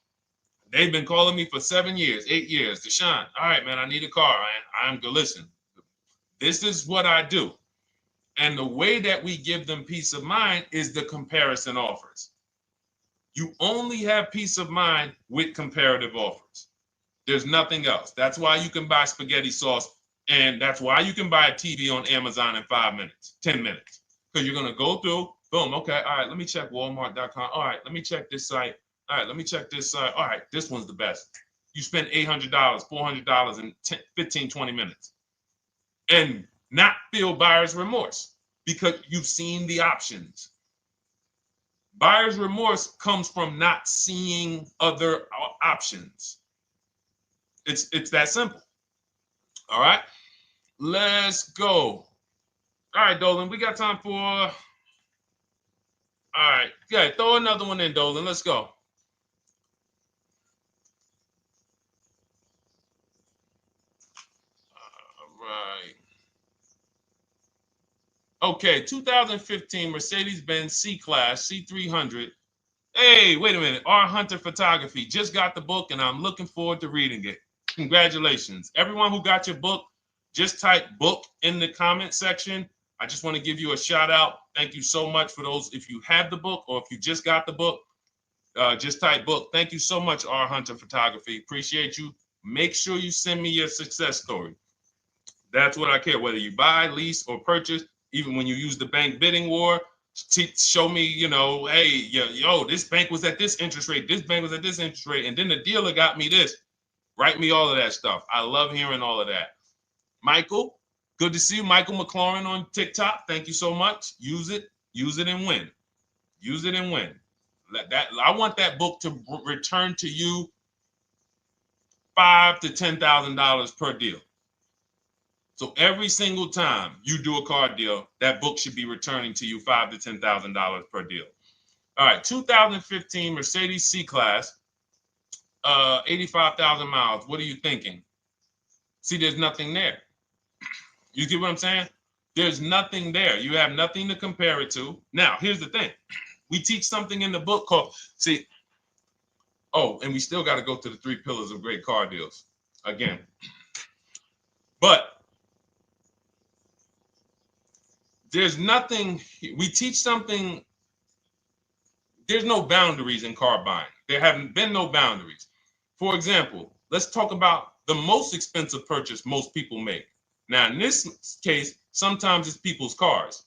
They've been calling me for 7 years, 8 years. Deshone, all right, man, I need a car. I'm good. Listen, this is what I do. And the way that we give them peace of mind is the comparison offers. You only have peace of mind with comparative offers. There's nothing else. That's why you can buy spaghetti sauce, and that's why you can buy a TV on Amazon in 5 minutes, 10 minutes. Because you're going to go through, boom, okay, all right, let me check Walmart.com. All right, let me check this site. All right, let me check this site. All right, this one's the best. You spend $800, $400 in 15, 20 minutes. And not feel buyer's remorse because you've seen the options. Buyer's remorse comes from not seeing other options. It's that simple. All right, let's go. All right, Dolan, we got time for. All right, yeah, throw another one in, Dolan. Let's go. All right. Okay, 2015 Mercedes-Benz C-Class C300. Hey, wait a minute. R. Hunter Photography just got the book, and I'm looking forward to reading it. Congratulations. Everyone who got your book, just type book in the comment section. I just want to give you a shout out. Thank you so much for those. If you have the book or if you just got the book, just type book. Thank you so much, R. Hunter Photography. Appreciate you. Make sure you send me your success story. That's what I care, whether you buy, lease, or purchase. Even when you use the bank bidding war, show me, hey, yo, this bank was at this interest rate, this bank was at this interest rate, and then the dealer got me this. Write me all of that stuff. I love hearing all of that. Michael, good to see you. Michael McLaurin on TikTok. Thank you so much. Use it and win. Use it and win. I want that book to return to you $5,000 to $10,000 per deal. So every single time you do a car deal, that book should be returning to you $5,000 to $10,000 per deal. All right, 2015 Mercedes C-Class, 85,000 miles. What are you thinking? See, there's nothing there. You get what I'm saying? There's nothing there. You have nothing to compare it to. Now, here's the thing. We teach something in the book called, and we still got to go to the 3 pillars of great car deals again. But there's nothing, we teach something, there's no boundaries in car buying. There haven't been no boundaries. For example, let's talk about the most expensive purchase most people make. Now, in this case, sometimes it's people's cars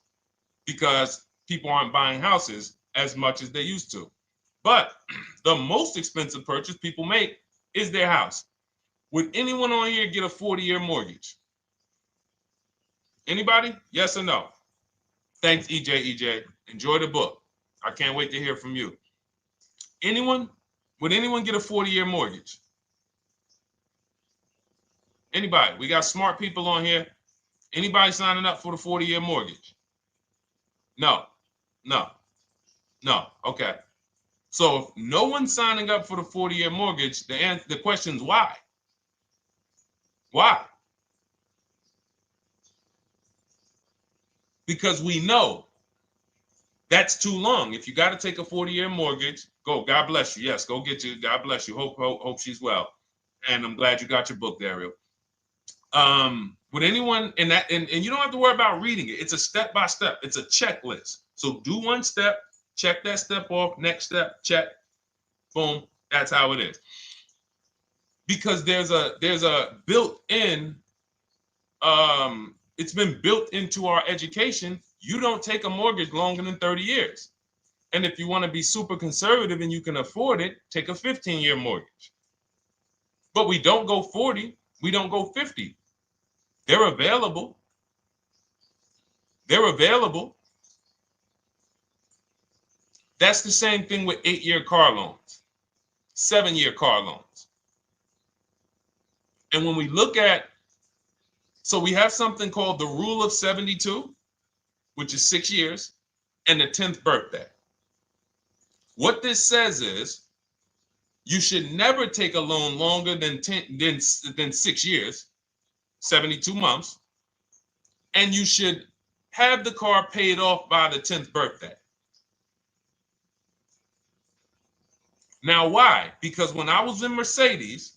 because people aren't buying houses as much as they used to. But the most expensive purchase people make is their house. Would anyone on here get a 40-year mortgage? Anybody? Yes or no? Thanks, EJ. Enjoy the book. I can't wait to hear from you. Anyone? Would anyone get a 40-year mortgage? Anybody? We got smart people on here. Anybody signing up for the 40-year mortgage? No. Okay. So if no one's signing up for the 40-year mortgage, the question is why? Why? Because we know that's too long. If you got to take a 40-year mortgage, go. God bless you. Yes, go get you. God bless you. Hope she's well. And I'm glad you got your book, Daryl. Would anyone and you don't have to worry about reading it. It's a step by step. It's a checklist. So do one step, check that step off. Next step, check. Boom. That's how it is. Because there's a built-in. It's been built into our education. You don't take a mortgage longer than 30 years. And if you want to be super conservative and you can afford it, take a 15-year mortgage. But we don't go 40. We don't go 50. They're available. That's the same thing with 8-year car loans, 7-year car loans. And when we look at, so we have something called the rule of 72, which is 6 years. and the 10th birthday. What this says is you should never take a loan longer than 6 years, 72 months, and you should have the car paid off by the 10th birthday. Now, why? Because when I was in Mercedes,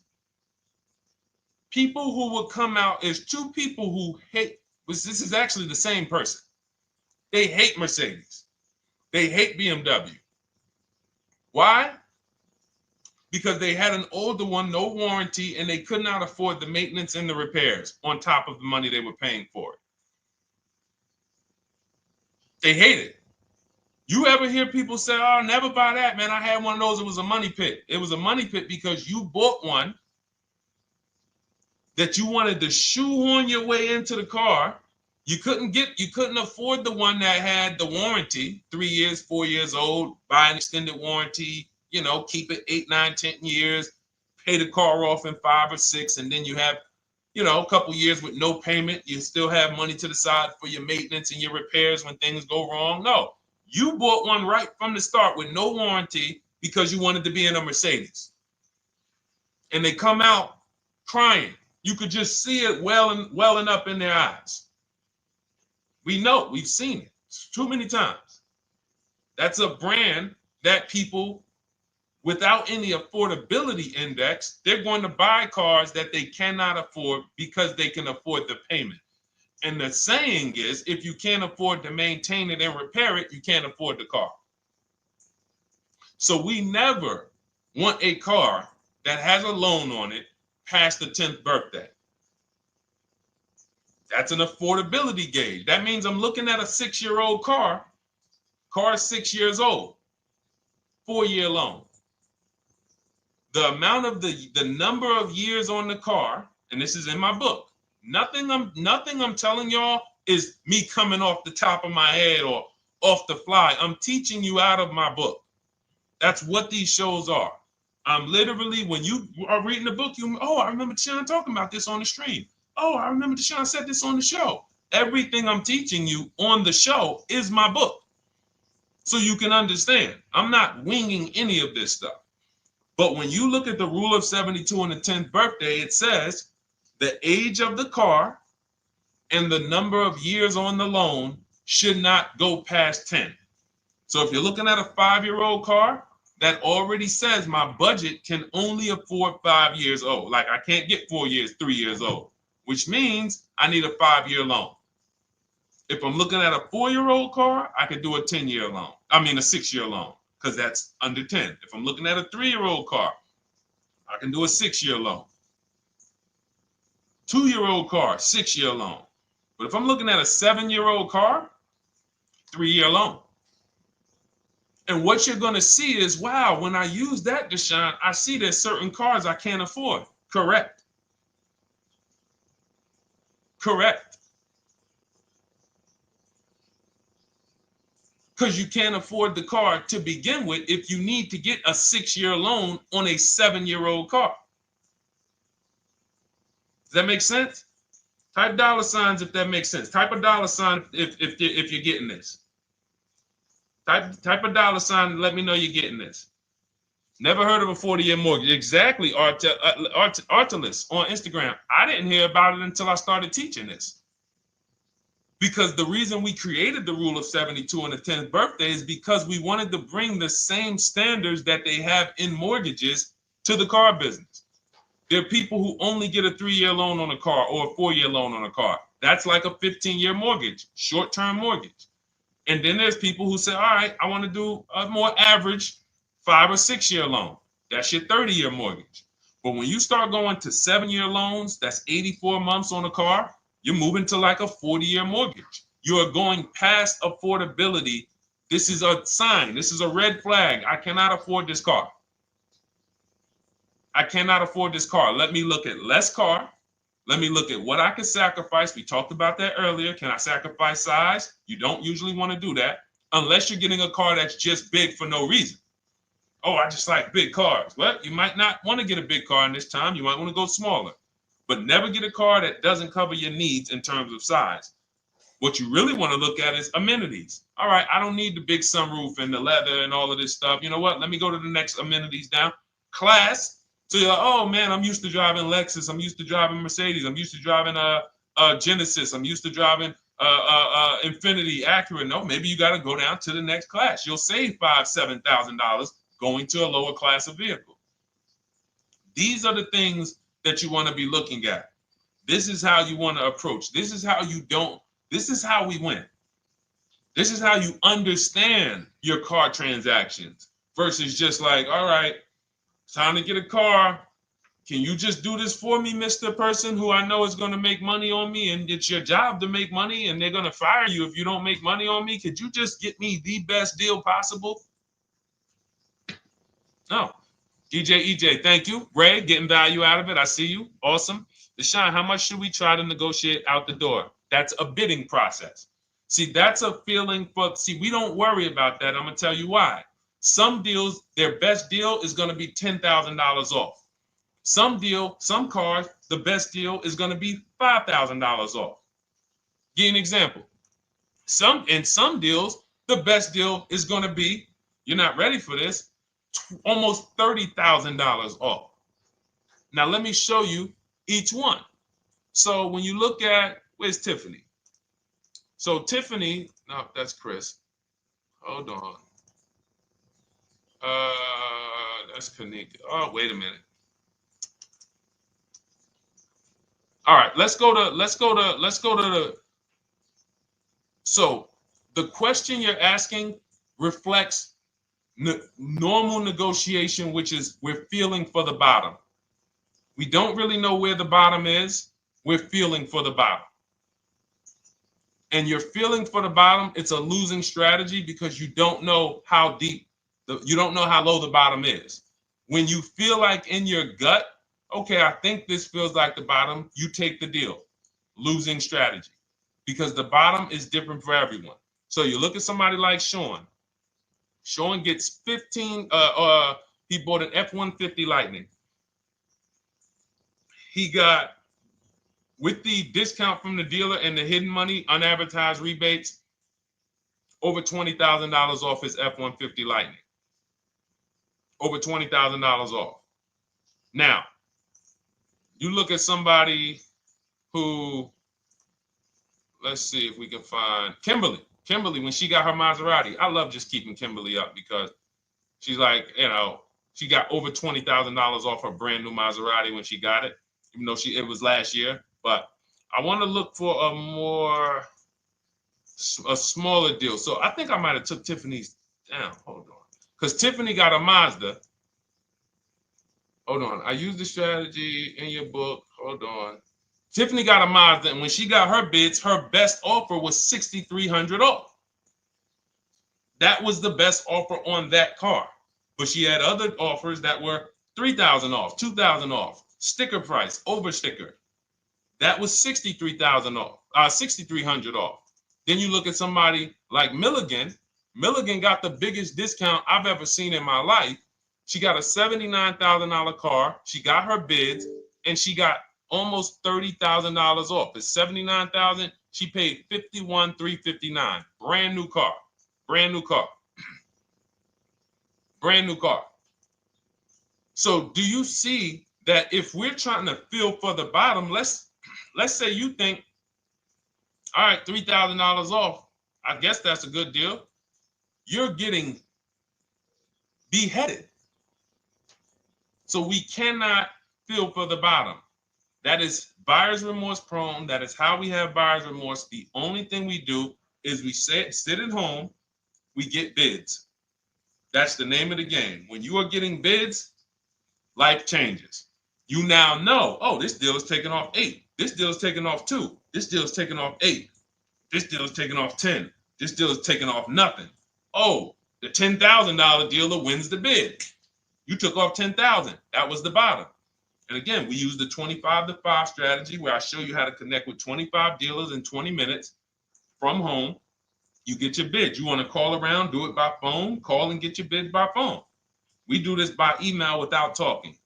people who would come out, is two people who hate, this is actually the same person. They hate Mercedes. They hate BMW. Why? Because they had an older one, no warranty, and they could not afford the maintenance and the repairs on top of the money they were paying for it. They hate it. You ever hear people say, oh, never buy that, man. I had one of those. It was a money pit. It was a money pit because you bought one that you wanted to shoehorn your way into the car. You couldn't afford the one that had the warranty, 3 years, 4 years old, buy an extended warranty, keep it 8, 9, 10 years, pay the car off in 5 or 6, and then you have, a couple years with no payment. You still have money to the side for your maintenance and your repairs when things go wrong. No, you bought one right from the start with no warranty because you wanted to be in a Mercedes. And they come out crying. You could just see it welling up in their eyes. We know, we've seen it too many times. That's a brand that people without any affordability index, they're going to buy cars that they cannot afford because they can afford the payment. And the saying is, if you can't afford to maintain it and repair it, you can't afford the car. So we never want a car that has a loan on it past the 10th birthday. That's an affordability gauge. That means I'm looking at a 6-year-old car. Car is 6 years old, 4-year loan. The amount of the number of years on the car, and this is in my book. Nothing I'm telling y'all is me coming off the top of my head or off the fly. I'm teaching you out of my book. That's what these shows are. I'm literally, when you are reading the book, I remember Deshone talking about this on the stream. Oh, I remember Deshone said this on the show. Everything I'm teaching you on the show is my book. So you can understand. I'm not winging any of this stuff. But when you look at the rule of 72 on the 10th birthday, it says the age of the car and the number of years on the loan should not go past 10. So if you're looking at a 5-year-old car, that already says my budget can only afford 5 years old. Like I can't get 4 years, 3 years old, which means I need a 5-year loan. If I'm looking at a 4-year-old car, I could do a 10-year loan. I mean a 6-year loan, because that's under 10. If I'm looking at a 3-year-old car, I can do a 6-year loan. 2-year-old car, 6-year loan. But if I'm looking at a 7-year-old car, 3-year loan. And what you're going to see is, wow, when I use that, Deshone, I see there's certain cars I can't afford. Correct. Correct. Because you can't afford the car to begin with if you need to get a 6-year loan on a 7-year-old car. Does that make sense? Type $signs if that makes sense. Type a $sign if you're getting this. Type a $sign and let me know you're getting this. Never heard of a 40-year mortgage. Exactly, Artelis on Instagram. I didn't hear about it until I started teaching this. Because the reason we created the rule of 72 on the 10th birthday is because we wanted to bring the same standards that they have in mortgages to the car business. There are people who only get a 3-year loan on a car or a 4-year loan on a car. That's like a 15-year mortgage, short-term mortgage. And then there's people who say, all right, I want to do a more average 5 or 6-year loan. That's your 30-year mortgage. But when you start going to 7-year loans, that's 84 months on a car, you're moving to like a 40-year mortgage. You are going past affordability. This is a sign. This is a red flag. I cannot afford this car. I cannot afford this car. Let me look at less car. Let me look at what I can sacrifice. We talked about that earlier. Can I sacrifice size? You don't usually want to do that unless you're getting a car that's just big for no reason. Oh, I just like big cars. Well, you might not want to get a big car in this time. You might want to go smaller, but never get a car that doesn't cover your needs in terms of size. What you really want to look at is amenities. All right, I don't need the big sunroof and the leather and all of this stuff. You know what? Let me go to the next amenities down. Class. So you're like, oh man, I'm used to driving Lexus. I'm used to driving Mercedes. I'm used to driving Genesis. I'm used to driving Infinity, Acura. No, maybe you got to go down to the next class. You'll save $5,000-$7,000 going to a lower class of vehicle. These are the things that you want to be looking at. This is how you want to approach. This is how you don't. This is how we win. This is how you understand your car transactions versus just like, all right, time to get a car. Can you just do this for me, Mr. Person who I know is going to make money on me, and it's your job to make money and they're going to fire you if you don't make money on me? Could you just get me the best deal possible? No. EJ, thank you. Ray, getting value out of it. I see you. Awesome. Deshone, how much should we try to negotiate out the door? That's a bidding process. See, that's a feeling for, see, we don't worry about that. I'm going to tell you why. Some deals, their best deal is going to be $10,000 off. Some cars, the best deal is going to be $5,000 off. Give you an example. In some deals, the best deal is going to be, you're not ready for this, almost $30,000 off. Now, let me show you each one. So when you look at, where's Tiffany? So Tiffany, no, that's Chris. Hold on. That's Kanika. Oh, wait a minute. All right, let's go to the. So the question you're asking reflects normal negotiation, which is we're feeling for the bottom. We don't really know where the bottom is. We're feeling for the bottom. And you're feeling for the bottom, it's a losing strategy because you don't know how deep, you don't know how low the bottom is. When you feel like in your gut, okay, I think this feels like the bottom, you take the deal. Losing strategy. Because the bottom is different for everyone. So you look at somebody like Sean. Sean gets 15, he bought an F-150 Lightning. He got, with the discount from the dealer and the hidden money, unadvertised rebates, over $20,000 off his F-150 Lightning. Over $20,000 off. Now, you look at somebody who, let's see if we can find Kimberly. Kimberly, when she got her Maserati, I love just keeping Kimberly up because she's like, you know, she got over $20,000 off her brand new Maserati when she got it, even though it was last year. But I want to look for a smaller deal. So I think I might have took Tiffany's down. Hold on. Because Tiffany got a Mazda. Hold on. I used the strategy in your book. Hold on. Tiffany got a Mazda, and when she got her bids, her best offer was $6,300 off. That was the best offer on that car. But she had other offers that were $3,000 off, $2,000 off, sticker price, over sticker. That was $63,000 off, $6,300 off. Then you look at somebody like Milligan. Milligan got the biggest discount I've ever seen in my life. She got a $79,000 car. She got her bids, and she got almost $30,000 off. It's $79,000. She paid $51,359. Brand new car. Brand new car. Brand new car. So do you see that if we're trying to feel for the bottom, let's say you think, all right, $3,000 off. I guess that's a good deal. You're getting beheaded. So we cannot feel for the bottom. That is buyer's remorse prone. That is how we have buyer's remorse. The only thing we do is we sit at home, we get bids. That's the name of the game. When you are getting bids, life changes. You now know, oh, this deal is taking off 8. This deal is taking off 2. This deal is taking off 8. This deal is taking off 10. This deal is taking off nothing. Oh, the $10,000 dealer wins the bid. You took off $10,000. That was the bottom. And again, we use the 25-to-5 strategy where I show you how to connect with 25 dealers in 20 minutes from home. You get your bid. You want to call around, do it by phone, call and get your bid by phone. We do this by email without talking.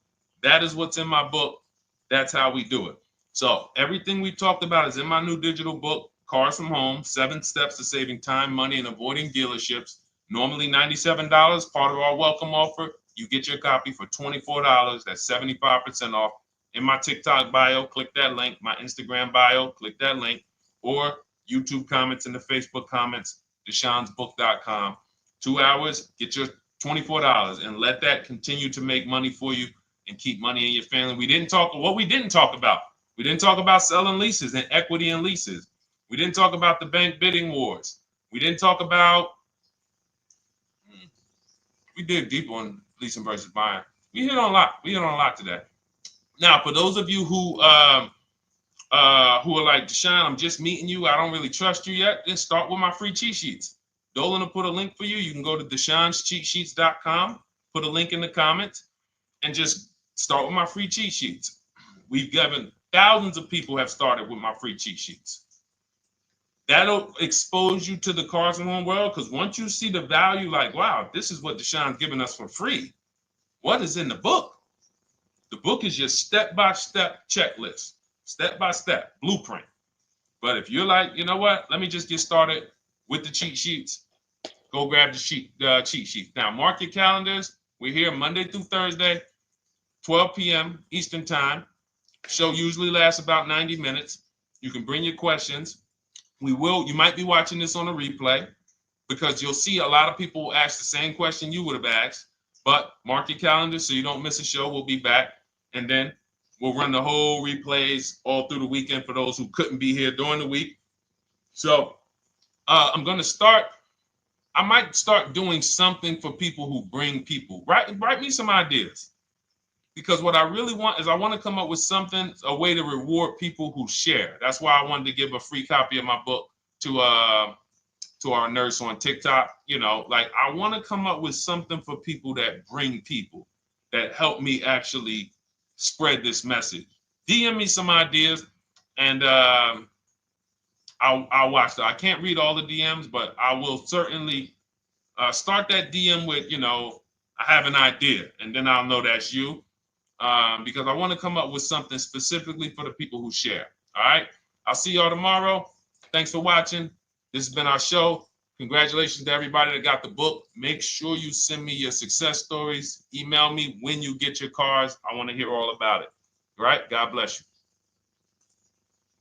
That is what's in my book. That's how we do it. So everything we talked about is in my new digital book. Cars from Home, 7 Steps to Saving Time, Money, and Avoiding Dealerships. Normally $97, part of our welcome offer. You get your copy for $24. That's 75% off. In my TikTok bio, click that link. My Instagram bio, click that link. Or YouTube comments in the Facebook comments, deshonsbook.com. 2 hours, get your $24 and let that continue to make money for you and keep money in your family. We didn't talk about. We didn't talk about selling leases and equity in leases. We didn't talk about the bank bidding wars. We didn't talk about, we dig deep on leasing versus buying. We hit on a lot. We hit on a lot today. Now, for those of you who are like, Deshone, I'm just meeting you, I don't really trust you yet, then start with my free cheat sheets. Dolan will put a link for you. You can go to DeshonesCheatSheets.com, put a link in the comments, and just start with my free cheat sheets. We've given thousands of people have started with my free cheat sheets. That'll expose you to the Cars from Home world, because once you see the value, like, wow, this is what Deshone's giving us for free. What is in the book? The book is your step-by-step checklist, step-by-step blueprint. But if you're like, you know what, let me just get started with the cheat sheets, go grab the cheat sheet. Now, mark your calendars. We're here Monday through Thursday, 12 p.m. Eastern Time. Show usually lasts about 90 minutes. You can bring your questions. You might be watching this on a replay, because you'll see a lot of people ask the same question you would have asked. But mark your calendar so you don't miss a show. We'll be back. And then we'll run the whole replays all through the weekend for those who couldn't be here during the week. So I'm going to start. I might start doing something for people who bring people. Write me some ideas. Because what I really want is I want to come up with something, a way to reward people who share. That's why I wanted to give a free copy of my book to our nurse on TikTok. You know, like, I want to come up with something for people that bring people, that help me actually spread this message. DM me some ideas, and I'll watch that. I can't read all the DMs, but I will certainly start that DM with, you know, I have an idea, and then I'll know that's you, because I want to come up with something specifically for the people who share. All right. I'll see y'all tomorrow. Thanks for watching. This has been our show. Congratulations to everybody that got the book. Make sure you send me your success stories. Email me when you get your cars. I want to hear all about it. All right. God bless you.